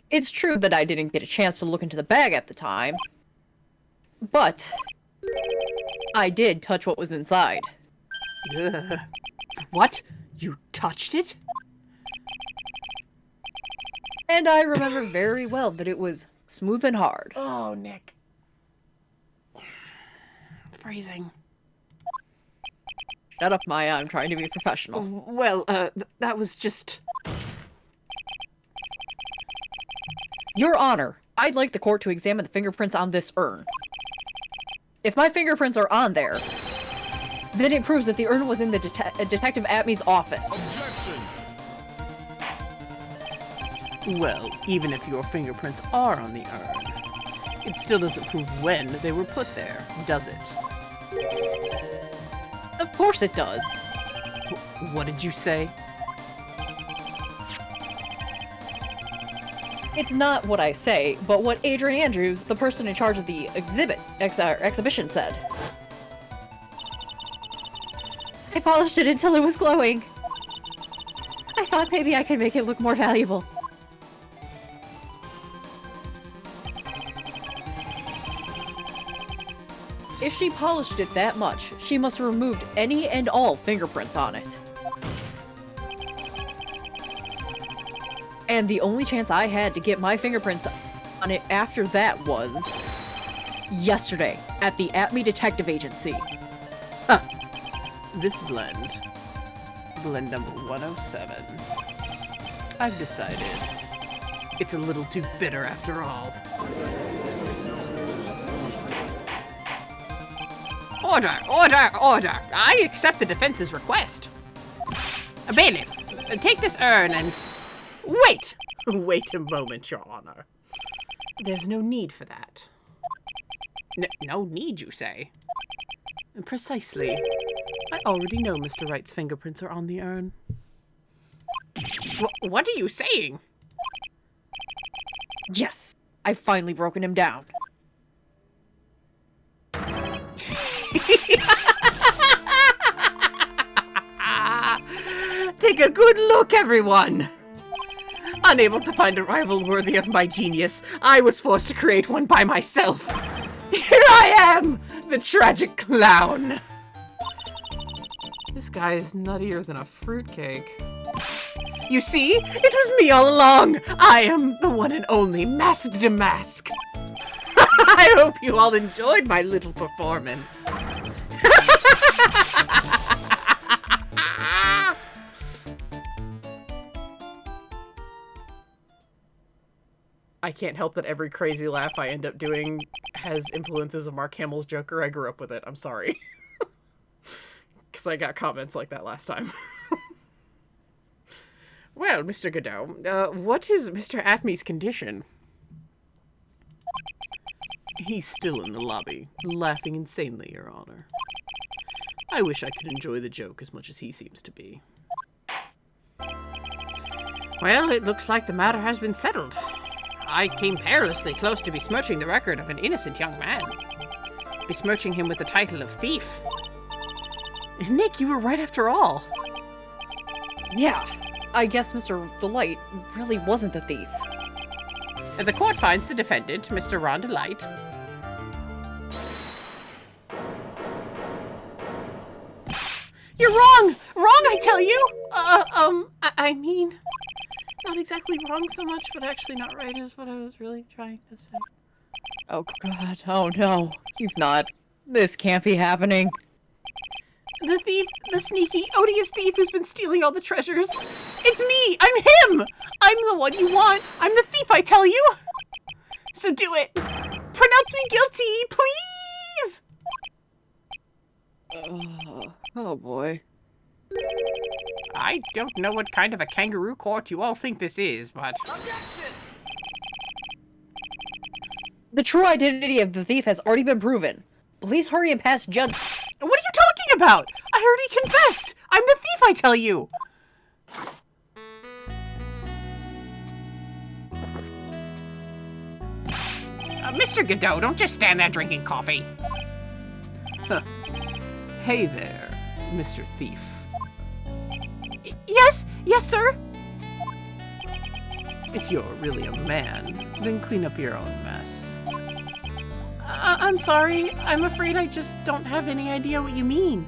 It's true that I didn't get a chance to look into the bag at the time, but I did touch what was inside. Ugh. What? You touched it? And I remember very well that it was smooth and hard. Oh, Nick. Freezing. Shut up, Maya. I'm trying to be professional. Well, that was just... Your Honor, I'd like the court to examine the fingerprints on this urn. If my fingerprints are on there, then it proves that the urn was in the Detective Atme's office. Objection! Well, even if your fingerprints are on the urn, it still doesn't prove when they were put there, does it? Of course it does. What did you say? It's not what I say, but what Adrian Andrews, the person in charge of the exhibition, said. I polished it until it was glowing. I thought maybe I could make it look more valuable. If she polished it that much, she must have removed any and all fingerprints on it. And the only chance I had to get my fingerprints on it after that was yesterday at the Atme Detective Agency. Huh. This blend number 107. I've decided it's a little too bitter after all. Order! Order! Order! I accept the defense's request. A bailiff, take this urn and... Wait! Wait a moment, Your Honor. There's no need for that. No need, you say? Precisely. I already know Mr. Wright's fingerprints are on the urn. What are you saying? Yes, I've finally broken him down. Take a good look, everyone! Unable to find a rival worthy of my genius, I was forced to create one by myself. Here I am, the tragic clown. This guy is nuttier than a fruitcake. You see? It was me all along! I am the one and only Mask de Mask. I hope you all enjoyed my little performance. I can't help that every crazy laugh I end up doing has influences of Mark Hamill's Joker. I grew up with it. I'm sorry. Because I got comments like that last time. Well, Mr. Godot, what is Mr. Atmy's condition? He's still in the lobby, laughing insanely, Your Honor. I wish I could enjoy the joke as much as he seems to be. Well, it looks like the matter has been settled. I came perilously close to besmirching the record of an innocent young man. Besmirching him with the title of thief. Nick, you were right after all. Yeah, I guess Mr. Delight really wasn't the thief. The court finds the defendant, Mr. Ron Delight. You're wrong! Wrong, I tell you! I mean, not exactly wrong so much, but actually not right is what I was really trying to say. Oh god, oh no, he's not. This can't be happening. The thief, the sneaky, odious thief who's been stealing all the treasures. It's me! I'm him! I'm the one you want! I'm the thief, I tell you! So do it! Pronounce me guilty, please! Oh boy. I don't know what kind of a kangaroo court you all think this is, but... The true identity of the thief has already been proven. Please hurry and pass judge. What are you talking about? I already confessed! I'm the thief, I tell you! Mr. Godot, don't just stand there drinking coffee. Hey there, Mr. Thief. Yes, sir. If you're really a man, then clean up your own mess. I'm sorry. I'm afraid I just don't have any idea what you mean.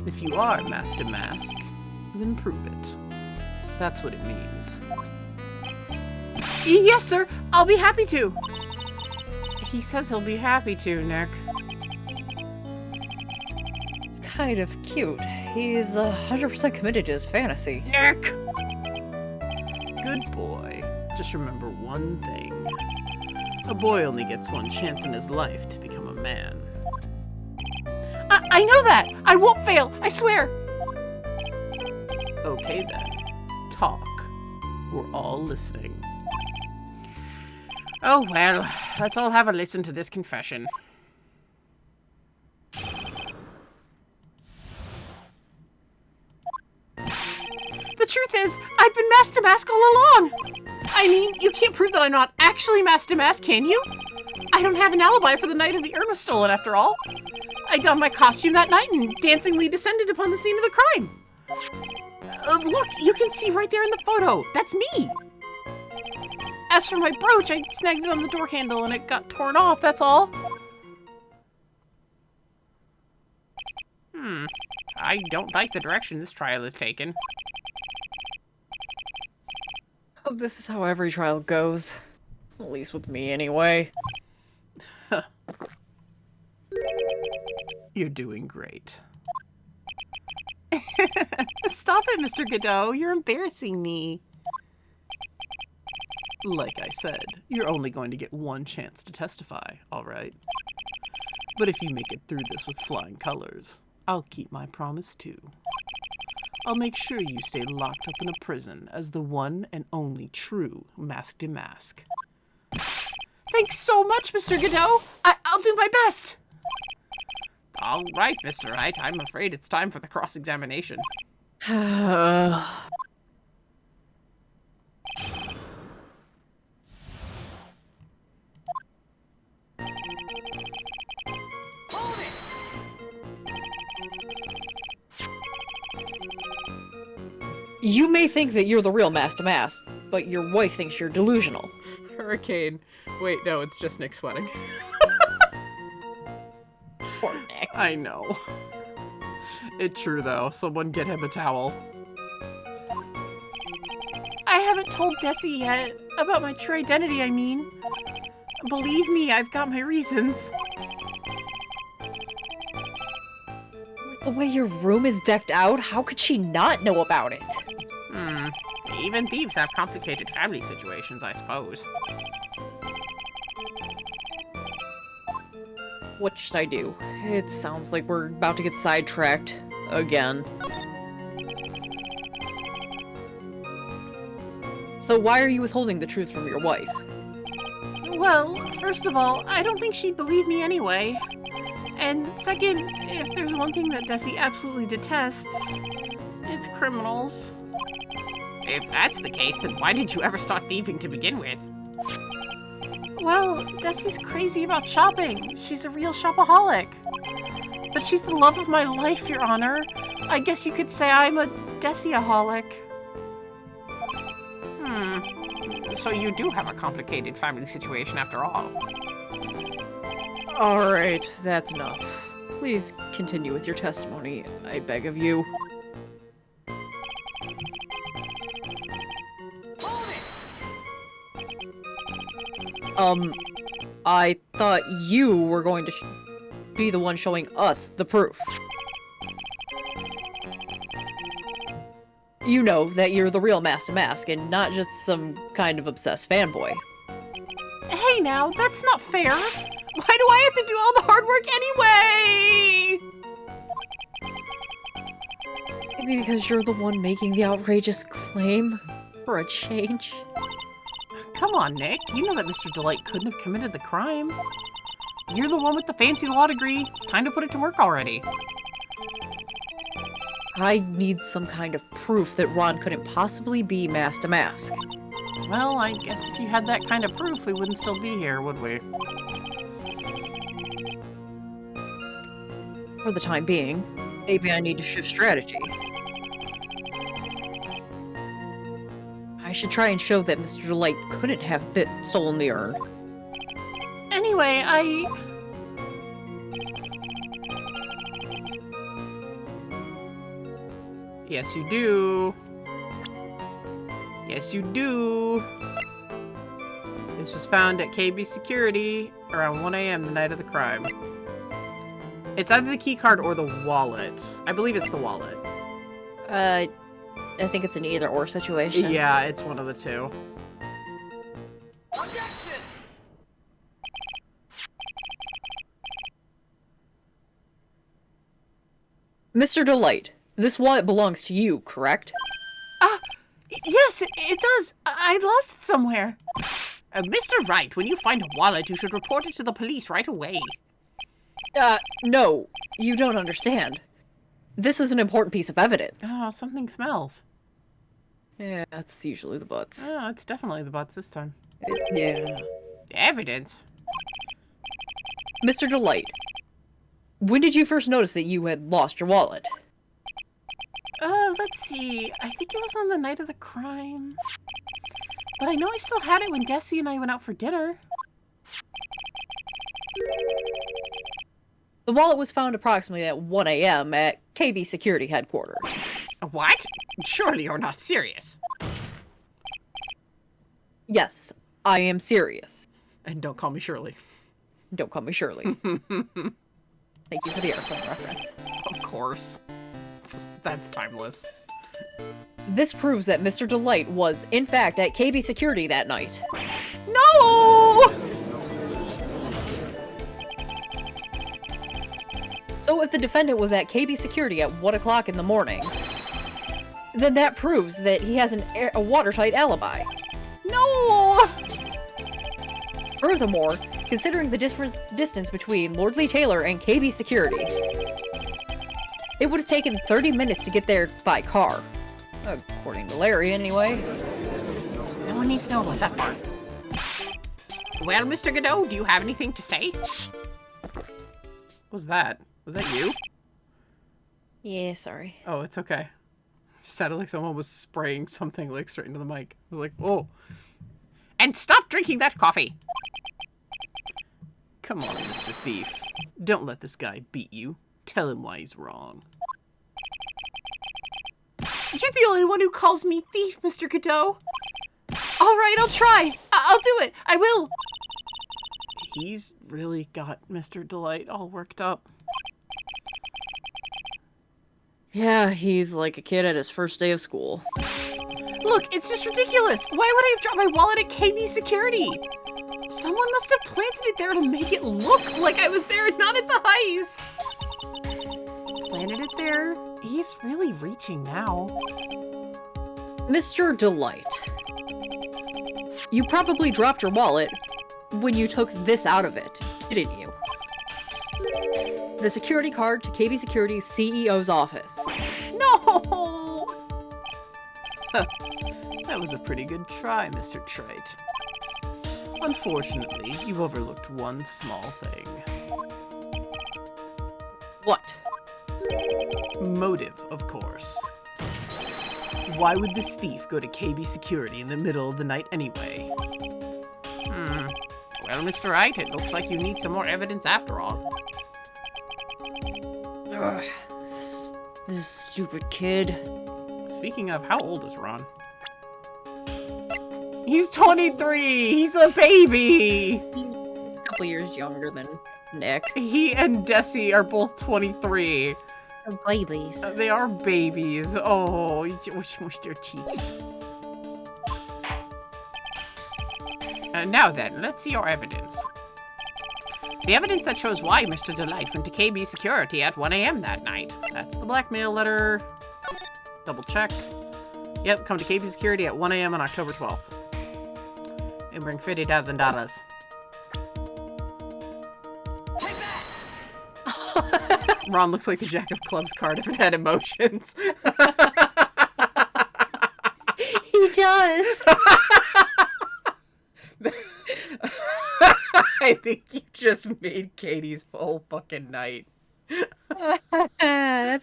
If you are Master Mask, then prove it. That's what it means. Yes, sir. I'll be happy to. He says he'll be happy to, Nick. It's kind of cute. He's 100% committed to his fantasy. Nick! Good boy. Just remember one thing. A boy only gets one chance in his life to become a man. I know that! I won't fail! I swear! Okay then. Talk. We're all listening. Oh well, let's all have a listen to this confession. The truth is, I've been Master Mask all along! I mean, you can't prove that I'm not actually Master Mask, can you? I don't have an alibi for the night of the urn was stolen, after all. I donned my costume that night and dancingly descended upon the scene of the crime. Look, you can see right there in the photo. That's me! As for my brooch, I snagged it on the door handle and it got torn off, that's all. I don't like the direction this trial is taken. Oh, this is how every trial goes. At least with me, anyway. You're doing great. Stop it, Mr. Godot. You're embarrassing me. Like I said, you're only going to get one chance to testify, all right? But if you make it through this with flying colors, I'll keep my promise too. I'll make sure you stay locked up in a prison as the one and only true Mask de Mask. Thanks so much, Mr. Godot. I'll do my best. All right, Mr. Wright. I'm afraid it's time for the cross-examination. You may think that you're the real Master Mask, but your wife thinks you're delusional. Hurricane. Wait, no, it's just Nick sweating. Poor Nick. I know. It's true, though. Someone get him a towel. I haven't told Desi yet. About my true identity, I mean. Believe me, I've got my reasons. The way your room is decked out, how could she not know about it? Even thieves have complicated family situations, I suppose. What should I do? It sounds like we're about to get sidetracked again. So why are you withholding the truth from your wife? Well, first of all, I don't think she'd believe me anyway. And second, if there's one thing that Desi absolutely detests, it's criminals. If that's the case, then why did you ever start thieving to begin with? Well, Desi's crazy about shopping. She's a real shopaholic. But she's the love of my life, Your Honor. I guess you could say I'm a Desi-aholic. So you do have a complicated family situation after all. Alright, that's enough. Please continue with your testimony, I beg of you. I thought you were going to be the one showing us the proof. You know that you're the real Master Mask and not just some kind of obsessed fanboy. Hey now, that's not fair! Why do I have to do all the hard work anyway? Maybe because you're the one making the outrageous claim for a change. Come on, Nick. You know that Mr. Delight couldn't have committed the crime. You're the one with the fancy law degree. It's time to put it to work already. I need some kind of proof that Ron couldn't possibly be Master Mask. Well, I guess if you had that kind of proof, we wouldn't still be here, would we? For the time being, maybe I need to shift strategy. I should try and show that Mr. Delight couldn't have stolen the urn. Anyway, Yes, you do. Yes, you do. This was found at KB Security around 1 a.m. the night of the crime. It's either the key card or the wallet. I believe it's the wallet. I think it's an either-or situation. Yeah, it's one of the two. Mr. Delight, this wallet belongs to you, correct? Yes, it does. I lost it somewhere. Mr. Wright, when you find a wallet, you should report it to the police right away. No, you don't understand. This is an important piece of evidence. Oh, something smells. Yeah, that's usually the butts. Oh, it's definitely the butts this time. Yeah. Evidence? Mr. Delight, when did you first notice that you had lost your wallet? Let's see. I think it was on the night of the crime. But I know I still had it when Desi and I went out for dinner. The wallet was found approximately at 1 a.m. at KB Security Headquarters. What? Surely you're not serious. Yes, I am serious. And don't call me Shirley. Don't call me Shirley. Thank you for the airplane reference. Of course. That's timeless. This proves that Mr. Delight was, in fact, at KB Security that night. No! So if the defendant was at KB Security at 1 o'clock in the morning, then that proves that he has a watertight alibi. No! Furthermore, considering the distance between Lordly Taylor and KB Security, it would have taken 30 minutes to get there by car. According to Larry, anyway. No one needs to know about that part. Well, Mr. Godot, do you have anything to say? What was that? Was that you? Yeah, sorry. Oh, it's okay. It sounded like someone was spraying something like straight into the mic. I was like, oh. And stop drinking that coffee! Come on, Mr. Thief. Don't let this guy beat you. Tell him why he's wrong. You're the only one who calls me thief, Mr. Godot. All right, I'll try. I'll do it. I will. He's really got Mr. Delight all worked up. Yeah, he's like a kid at his first day of school. Look, it's just ridiculous. Why would I have dropped my wallet at KB Security? Someone must have planted it there to make it look like I was there and not at the heist. Planted it there? He's really reaching now. Mr. Delight. You probably dropped your wallet when you took this out of it, didn't you? The security card to KB Security's CEO's office. No! That was a pretty good try, Mr. Trite. Unfortunately, you overlooked one small thing. What? Motive, of course. Why would this thief go to KB Security in the middle of the night anyway? Well, Mr. Wright, it looks like you need some more evidence after all. Ugh, this stupid kid. Speaking of, how old is Ron? He's 23! He's a baby! A couple years younger than Nick. He and Desi are both 23. They're babies. They are babies. Oh, you smushed their cheeks. Now then, let's see your evidence. The evidence that shows why Mr. Delight went to KB Security at 1 a.m. that night. That's the blackmail letter. Double check. Yep, come to KB Security at 1 a.m. on October 12th. And bring $50,000. Ron looks like the Jack of Clubs card if it had emotions. He does. I think you just made Katie's whole fucking night. That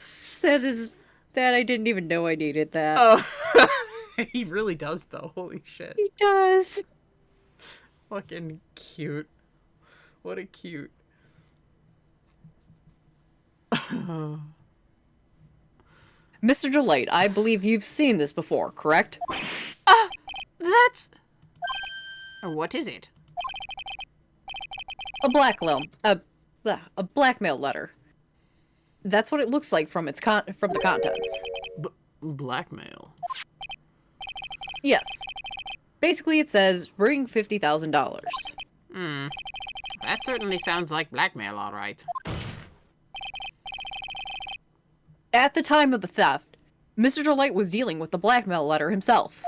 I didn't even know I needed that. Oh, he really does though. Holy shit. He does. Fucking cute. What a cute. Mr. Delight, I believe you've seen this before, correct? That's... What is it? A blackmail letter. That's what it looks like from its from the contents. Blackmail? Yes. Basically, it says, bring $50,000. That certainly sounds like blackmail, all right. At the time of the theft, Mr. Delight was dealing with the blackmail letter himself.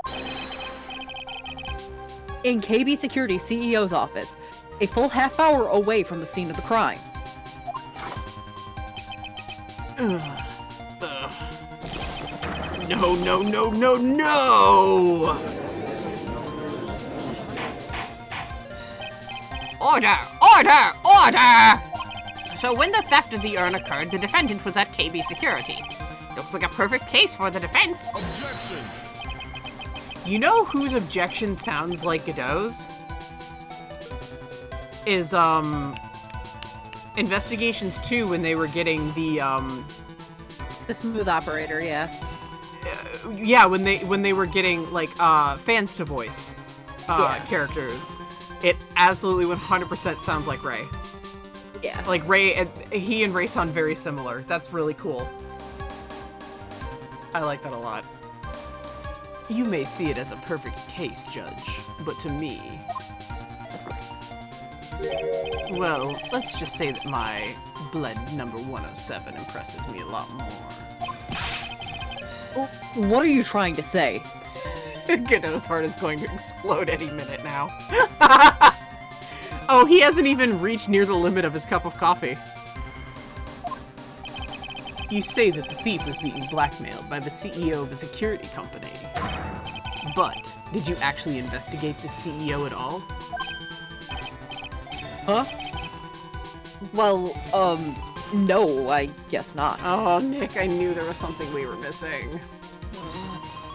In KB Security CEO's office, a full half hour away from the scene of the crime. No, no, no, no, no! Order! Order! Order! So when the theft of the urn occurred, the defendant was at KB Security. Looks like a perfect case for the defense. Objection! You know whose objection sounds like Godot's? Is, Investigations 2 when they were getting the smooth operator, yeah. Yeah, when they were getting, like, fans to voice characters. It absolutely 100% sounds like Ray. Yeah. Like, he and Ray sound very similar. That's really cool. I like that a lot. You may see it as a perfect case, Judge, but to me... Well, let's just say that my blend number 107 impresses me a lot more. What are you trying to say? Godot's heart is going to explode any minute now. Oh, he hasn't even reached near the limit of his cup of coffee. You say that the thief is being blackmailed by the CEO of a security company. But, did you actually investigate the CEO at all? Huh? Well, no, I guess not. Oh, Nick, I knew there was something we were missing.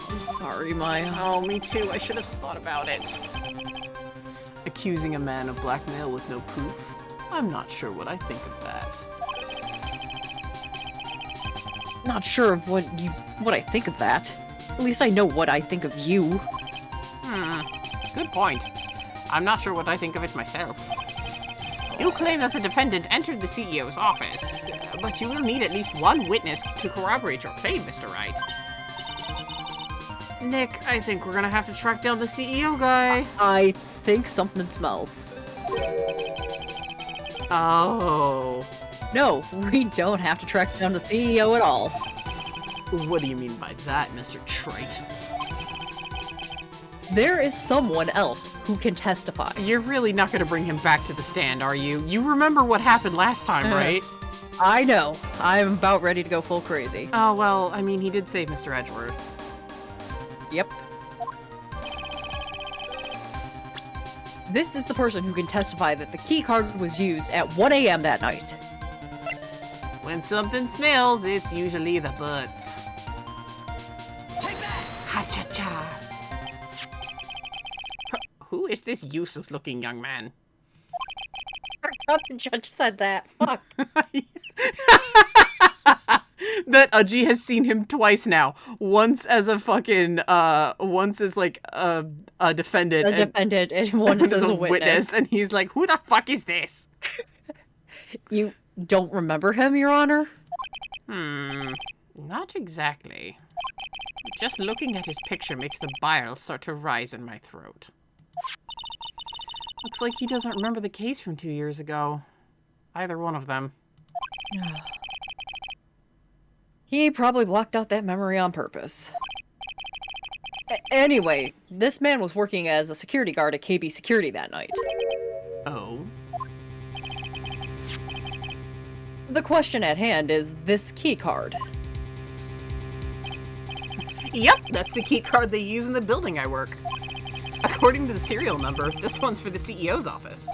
I'm sorry, Maya. Oh, me too. I should have thought about it. Accusing a man of blackmail with no proof? I'm not sure what I think of that. Not sure of what I think of that. At least I know what I think of you. Good point. I'm not sure what I think of it myself. You claim that the defendant entered the CEO's office, but you will need at least one witness to corroborate your claim, Mr. Wright. Nick, I think we're gonna have to track down the CEO guy. I think something smells. Oh. No, we don't have to track down the CEO at all. What do you mean by that, Mr. Trite? There is someone else who can testify. You're really not gonna bring him back to the stand, are you? You remember what happened last time, right? I know. I'm about ready to go full crazy. Oh, well, I mean, he did save Mr. Edgeworth. Yep. This is the person who can testify that the keycard was used at 1 a.m. that night. When something smells, it's usually the butts. Take that! Ha-cha-cha! Who is this useless-looking young man? I thought the judge said that. Fuck. That Udgy has seen him twice now. Once as a fucking, once as like a defendant. A defendant and one as a witness. And he's like, who the fuck is this? You don't remember him, Your Honor? Not exactly. Just looking at his picture makes the bile start to rise in my throat. Looks like he doesn't remember the case from 2 years ago. Either one of them. He probably blocked out that memory on purpose. Anyway, this man was working as a security guard at KB Security that night. Oh? The question at hand is this key card. Yep, that's the key card they use in the building I work. According to the serial number, this one's for the CEO's office.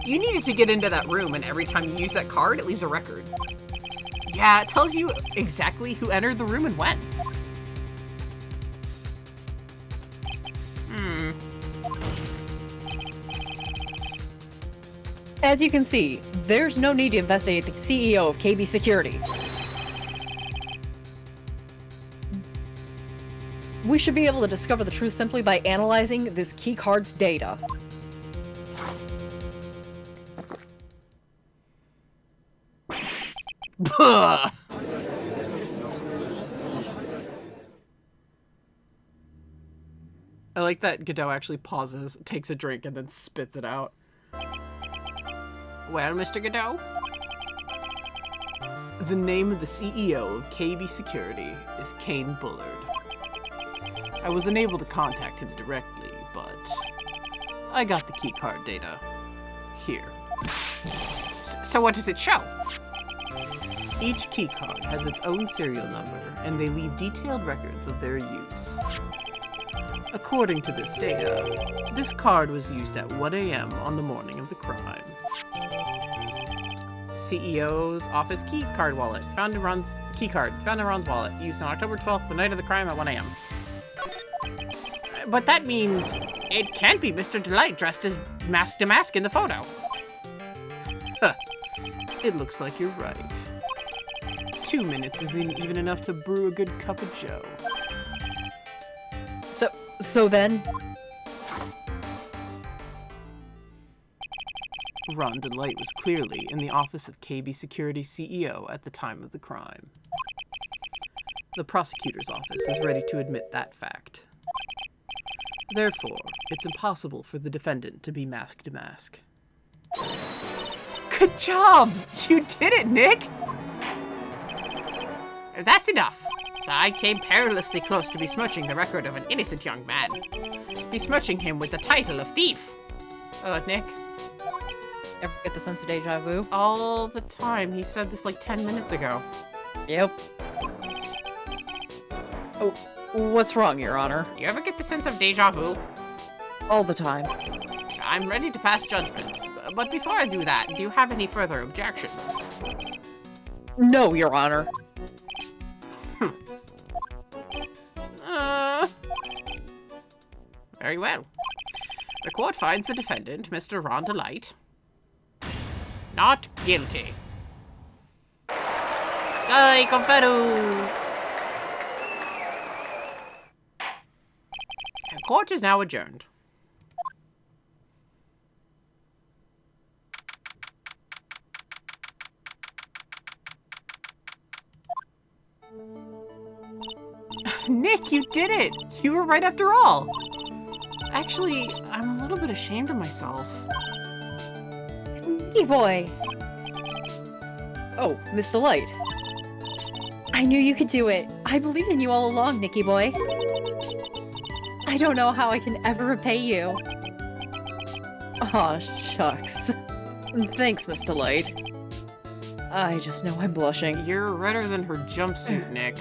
You needed to get into that room, and every time you use that card, it leaves a record. Yeah, it tells you exactly who entered the room and when. As you can see, there's no need to investigate the CEO of KB Security. We should be able to discover the truth simply by analyzing this key card's data. Puh. I like that Godot actually pauses, takes a drink, and then spits it out. Well, Mr. Godot? The name of the CEO of KB Security is Kane Bullard. I was unable to contact him directly, but I got the keycard data. Here. So what does it show? Each keycard has its own serial number, and they leave detailed records of their use. According to this data, this card was used at 1 a.m. on the morning of the crime. CEO's office keycard wallet found in Ron's wallet, used on October 12th, the night of the crime at 1 a.m. But that means it can't be Mr. Delight dressed as Mask to Mask in the photo. Huh. It looks like you're right. 2 minutes isn't even enough to brew a good cup of joe. So then? Ron Delight was clearly in the office of KB Security CEO at the time of the crime. The prosecutor's office is ready to admit that fact. Therefore, it's impossible for the defendant to be Mask to Mask. Good job! You did it, Nick! That's enough. I came perilously close to besmirching the record of an innocent young man. Besmirching him with the title of thief. Nick, Ever get the sense of deja vu? All the time. He said this like 10 minutes ago. Yep. Oh, what's wrong, Your Honor? You ever get the sense of deja vu? All the time. I'm ready to pass judgment. But before I do that, do you have any further objections? No, Your Honor. Very well. The court finds the defendant, Mr. Ron DeLight, not guilty. Dai confetto! The court is now adjourned. Nick, you did it! You were right after all! Actually, I'm a little bit ashamed of myself. Hey, boy. Oh, Miss Delight. I knew you could do it. I believed in you all along, Nicky boy. I don't know how I can ever repay you. Aw, shucks. Thanks, Miss Delight. I just know I'm blushing. You're redder than her jumpsuit, Nick.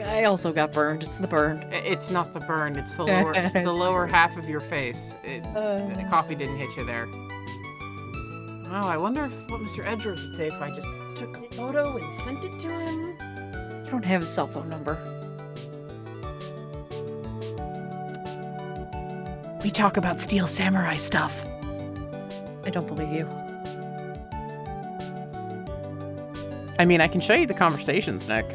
I also got burned. It's the burn. It's not the burn, it's the lower half of your face. The coffee didn't hit you there. Wow, I wonder what Mr. Edgeworth would say if I just took a photo and sent it to him. You don't have his cell phone number. We talk about Steel Samurai stuff. I don't believe you. I mean, I can show you the conversations, Nick.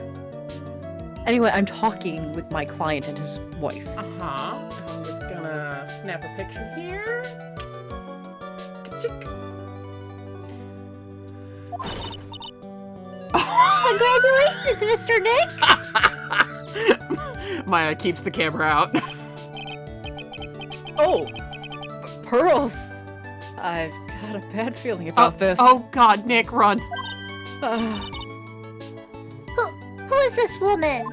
Anyway, I'm talking with my client and his wife. Uh-huh. I'm just gonna snap a picture here. Ka-chick. Congratulations, Mr. Nick! Maya keeps the camera out. Oh! Pearls! I've got a bad feeling about this. Oh god, Nick, run. Who is this woman?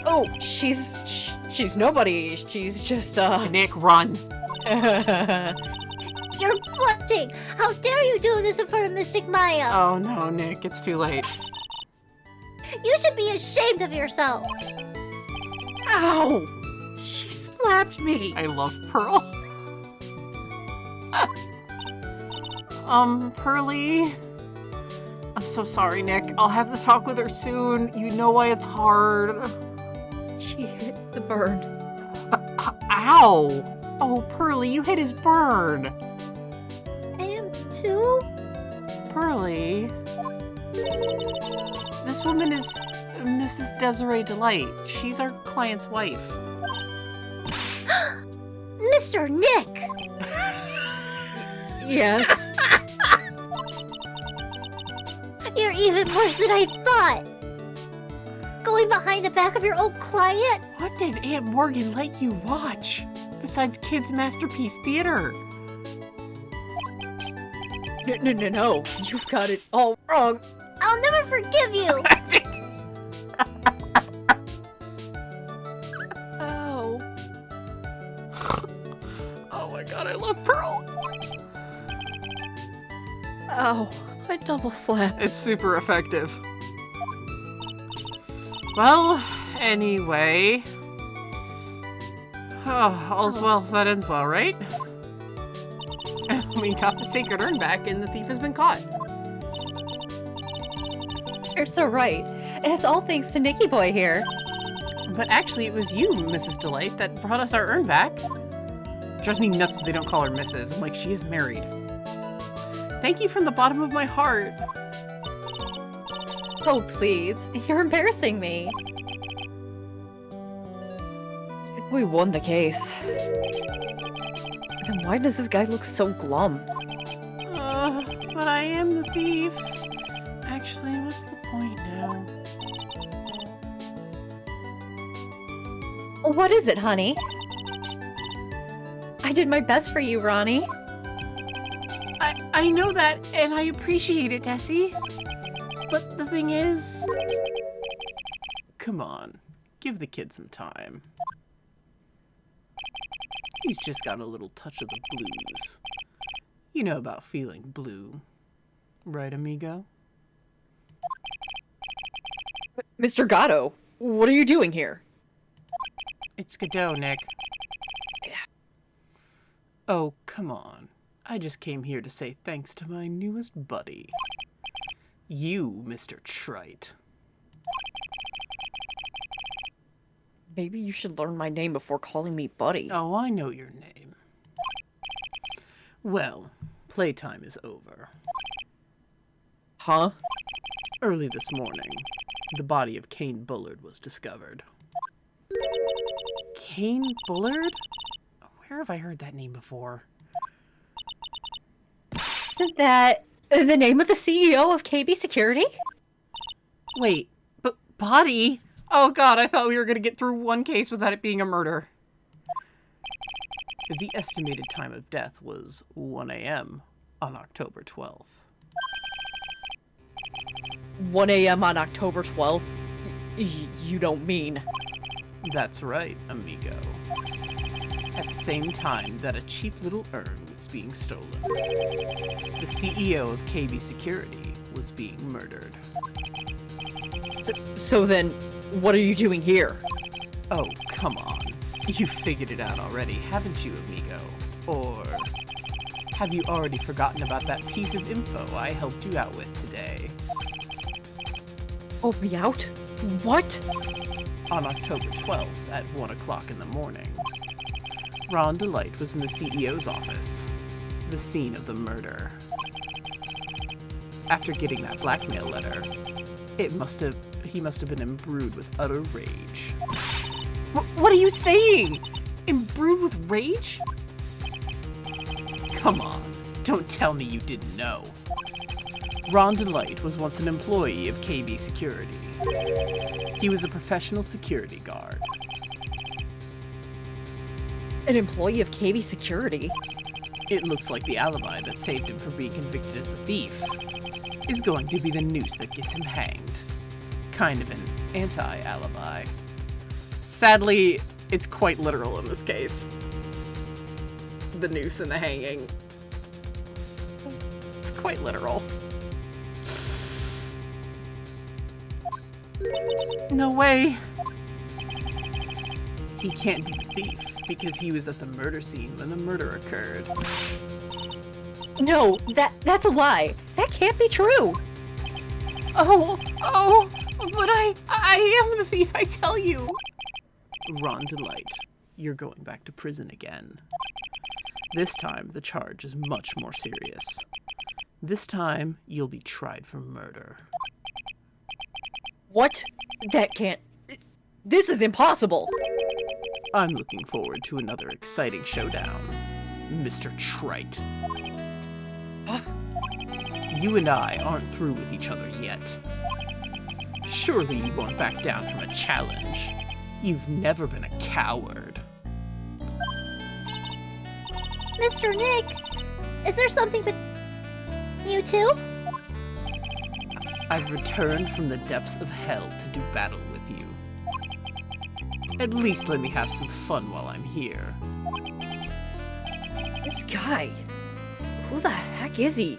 Oh, she's nobody. She's just, Nick, run. You're blushing! How dare you do this in front of Mystic Maya? Oh no, Nick, it's too late. You should be ashamed of yourself! Ow! She slapped me. I love Pearl. Pearly. I'm so sorry, Nick. I'll have the talk with her soon. You know why it's hard. She hit the burn. Ow! Oh, Pearly, you hit his burn. I am too? Pearly. This woman is Mrs. Desiree Delight. She's our client's wife. Mr. Nick! Yes. You're even worse than I thought! Going behind the back of your old client? What did Aunt Morgan let you watch? Besides Kids Masterpiece Theater. No. You've got it all wrong. I'll never forgive you! Oh. Oh my god, I love Pearl. Ow. I double slap. It's super effective. Well, anyway. Oh, all's well that ends well, right? We got the sacred urn back and the thief has been caught. You're so right. And it's all thanks to Nicky Boy here. But actually, it was you, Mrs. Delight, that brought us our urn back. It drives me nuts that they don't call her Mrs. I'm like, she is married. Thank you from the bottom of my heart. Oh, please. You're embarrassing me. We won the case. Then why does this guy look so glum? But I am the thief. Actually, what's the point now? What is it, honey? I did my best for you, Ronnie. I know that, and I appreciate it, Tessie. But the thing is... Come on. Give the kid some time. He's just got a little touch of the blues. You know about feeling blue, right, amigo? Mr. Gatto, what are you doing here? It's Godot, Nick. Oh, come on. I just came here to say thanks to my newest buddy. You, Mr. Wright. Maybe you should learn my name before calling me buddy. Oh, I know your name. Well, playtime is over. Huh? Early this morning, the body of Kane Bullard was discovered. Kane Bullard? Where have I heard that name before? Isn't that the name of the CEO of KB Security? Wait, but body? Oh god, I thought we were gonna get through one case without it being a murder. The estimated time of death was 1 a.m. on October 12th. 1 a.m. on October 12th? You don't mean... That's right, amigo. At the same time that a cheap little urn was being stolen, the CEO of KB Security was being murdered. So then, what are you doing here? Oh, come on. You figured it out already, haven't you, amigo? Or have you already forgotten about that piece of info I helped you out with today? Help me out? What? On October 12th at 1 o'clock in the morning, Ron DeLight was in the CEO's office, the scene of the murder. After getting that blackmail letter, he must have been imbrued with utter rage. What are you saying? Imbrued with rage? Come on, don't tell me you didn't know. Ron DeLight was once an employee of KB Security. He was a professional security guard. An employee of KB Security? It looks like the alibi that saved him from being convicted as a thief is going to be the noose that gets him hanged. Kind of an anti-alibi. Sadly, it's quite literal in this case. The noose and the hanging. It's quite literal. No way. He can't be the thief because he was at the murder scene when the murder occurred. No, that's a lie. That can't be true. Oh, but I am the thief, I tell you. Ron DeLight, you're going back to prison again. This time, the charge is much more serious. This time, you'll be tried for murder. What? That can't... This is impossible. I'm looking forward to another exciting showdown, Mr. Wright. You and I aren't through with each other yet. Surely you won't back down from a challenge. You've never been a coward. Mr. Nick, is there something with you two? I've returned from the depths of hell to do battle with you. At least let me have some fun while I'm here. This guy... Who the heck is he?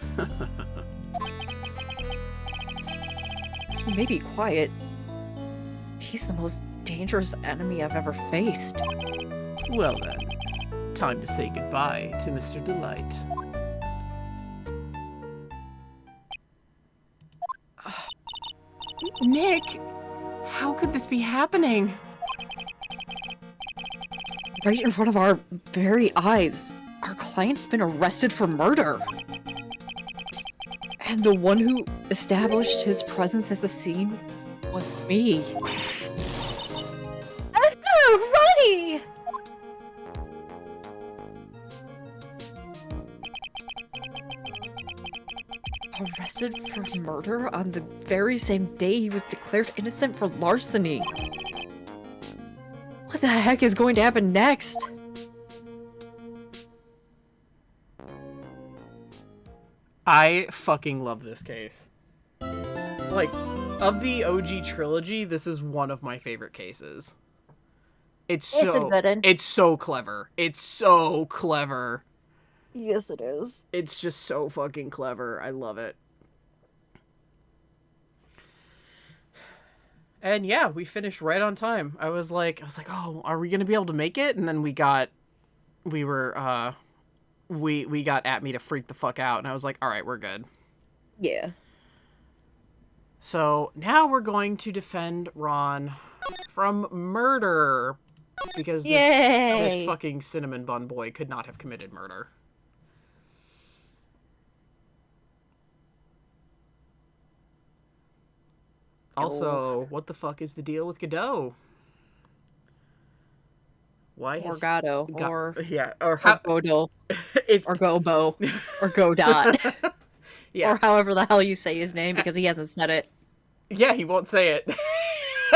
He may be quiet. He's the most dangerous enemy I've ever faced. Well then, time to say goodbye to Mr. DeLight. Nick, how could this be happening? Right in front of our very eyes, our client's been arrested for murder. And the one who established his presence at the scene was me. Oh, Ronnie! Arrested for murder on the very same day he was declared innocent for larceny. What the heck is going to happen next? I fucking love this case. Like, of the OG trilogy, this is one of my favorite cases. It's a good one. It's so clever. It's so clever. Yes, it is. It's just so fucking clever. I love it. And yeah, we finished right on time. I was like, oh, are we gonna be able to make it? And then we got at me to freak the fuck out, and I was like, all right, we're good. Yeah. So now we're going to defend Ron from murder, because this fucking cinnamon bun boy could not have committed murder. Also, what the fuck is the deal with Godot? Why Or has Gato. or Or Godot. if Or Gobo. Or Godot. yeah Or however the hell you say his name, because he hasn't said it. yeah he won't say it.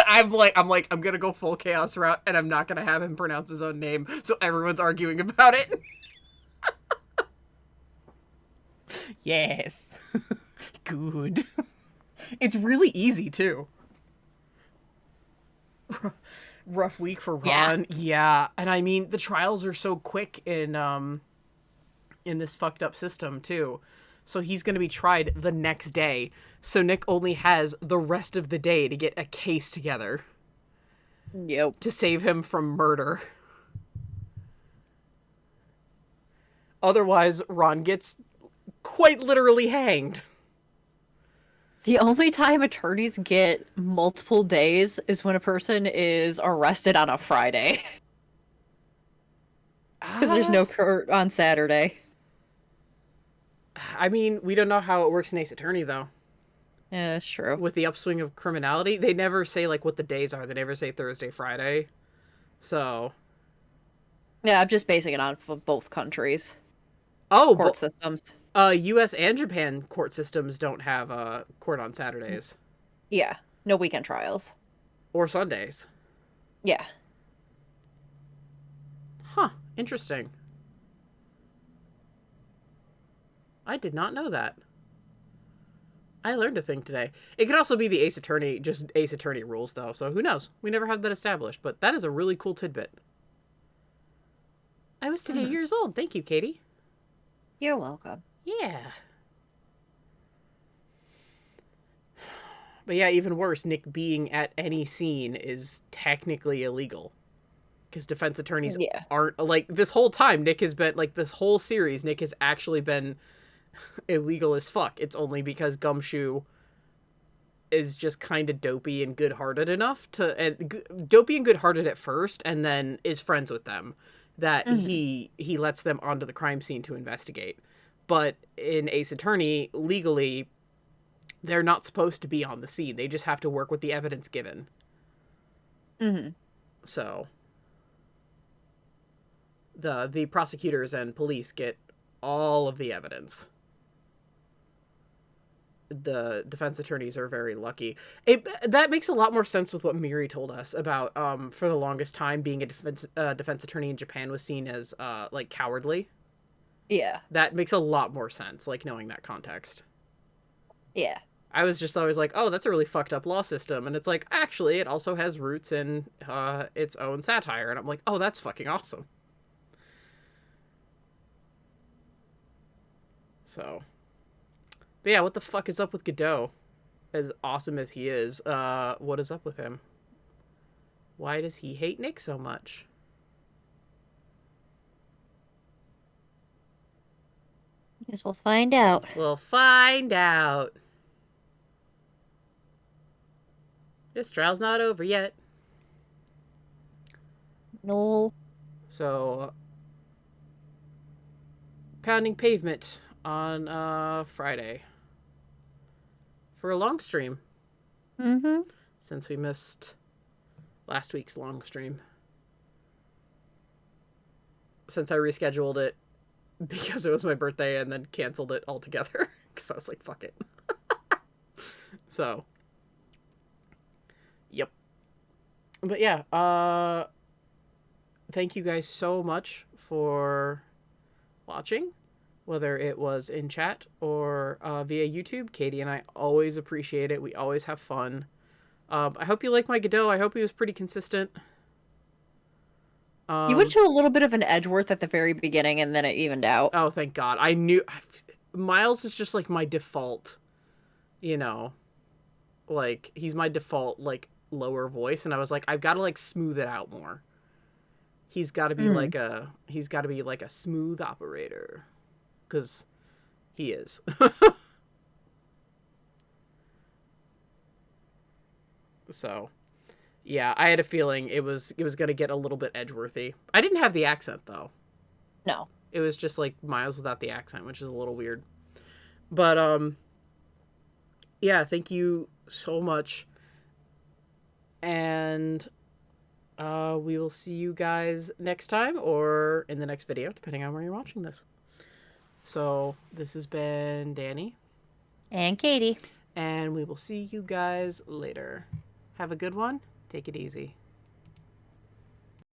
I'm gonna go full chaos route, and I'm not gonna have him pronounce his own name, so everyone's arguing about it. Yes. Good. It's really easy too. Rough week for Ron. Yeah. And I mean, the trials are so quick in this fucked up system too. So he's going to be tried the next day. So Nick only has the rest of the day to get a case together. Yep. To save him from murder. Otherwise, Ron gets quite literally hanged. The only time attorneys get multiple days is when a person is arrested on a Friday. Because there's no court on Saturday. I mean, we don't know how it works in Ace Attorney, though. Yeah, that's true. With the upswing of criminality, they never say, like, what the days are. They never say Thursday, Friday. So... Yeah, I'm just basing it on both countries. Oh, court systems. U.S. and Japan court systems don't have court on Saturdays. Yeah, no weekend trials. Or Sundays. Yeah. Huh, interesting. I did not know that. I learned a thing today. It could also be the Ace Attorney, just Ace Attorney rules, though, so who knows? We never had that established, but that is a really cool tidbit. I was today years old. Thank you, Katie. You're welcome. Yeah. But yeah, even worse, Nick being at any scene is technically illegal. Because defense attorneys aren't, like, this whole time, Nick has been, like, this whole series, Nick has actually been illegal as fuck. It's only because Gumshoe is just kind of dopey and good-hearted enough to, and dopey and good-hearted at first, and then is friends with them, that he lets them onto the crime scene to investigate. But in Ace Attorney, legally, they're not supposed to be on the scene. They just have to work with the evidence given. Mm-hmm. So, the prosecutors and police get all of the evidence. The defense attorneys are very lucky. That makes a lot more sense with what Miri told us about, for the longest time, being a defense attorney in Japan was seen as, like, cowardly. Yeah. That makes a lot more sense, like, knowing that context. Yeah. I was just always like, oh, that's a really fucked up law system. And it's like, actually, it also has roots in its own satire. And I'm like, oh, that's fucking awesome. So. But yeah, what the fuck is up with Godot? As awesome as he is, what is up with him? Why does he hate Nick so much? Guess we'll find out. We'll find out. This trial's not over yet. No. So, pounding pavement on Friday for a long stream. Mm-hmm. Since we missed last week's long stream. Since I rescheduled it because it was my birthday and then canceled it altogether. Because I was like, fuck it. So. Yep. But yeah, thank you guys so much for watching, whether it was in chat or via YouTube. Katie and I always appreciate it. We always have fun. I hope you like my Godot. I hope he was pretty consistent. You went to a little bit of an Edgeworth at the very beginning, and then it evened out. Oh, thank God. I knew Miles is just like my default, you know, like he's my default like lower voice, and I was like, I've got to like smooth it out more. He's got to be like a smooth operator, because he is. So, yeah, I had a feeling it was gonna get a little bit Edgeworthy. I didn't have the accent though. No. It was just like Miles without the accent, which is a little weird. But yeah, thank you so much. And we will see you guys next time or in the next video, depending on where you're watching this. So, this has been Danny. And Katie. And we will see you guys later. Have a good one. Take it easy.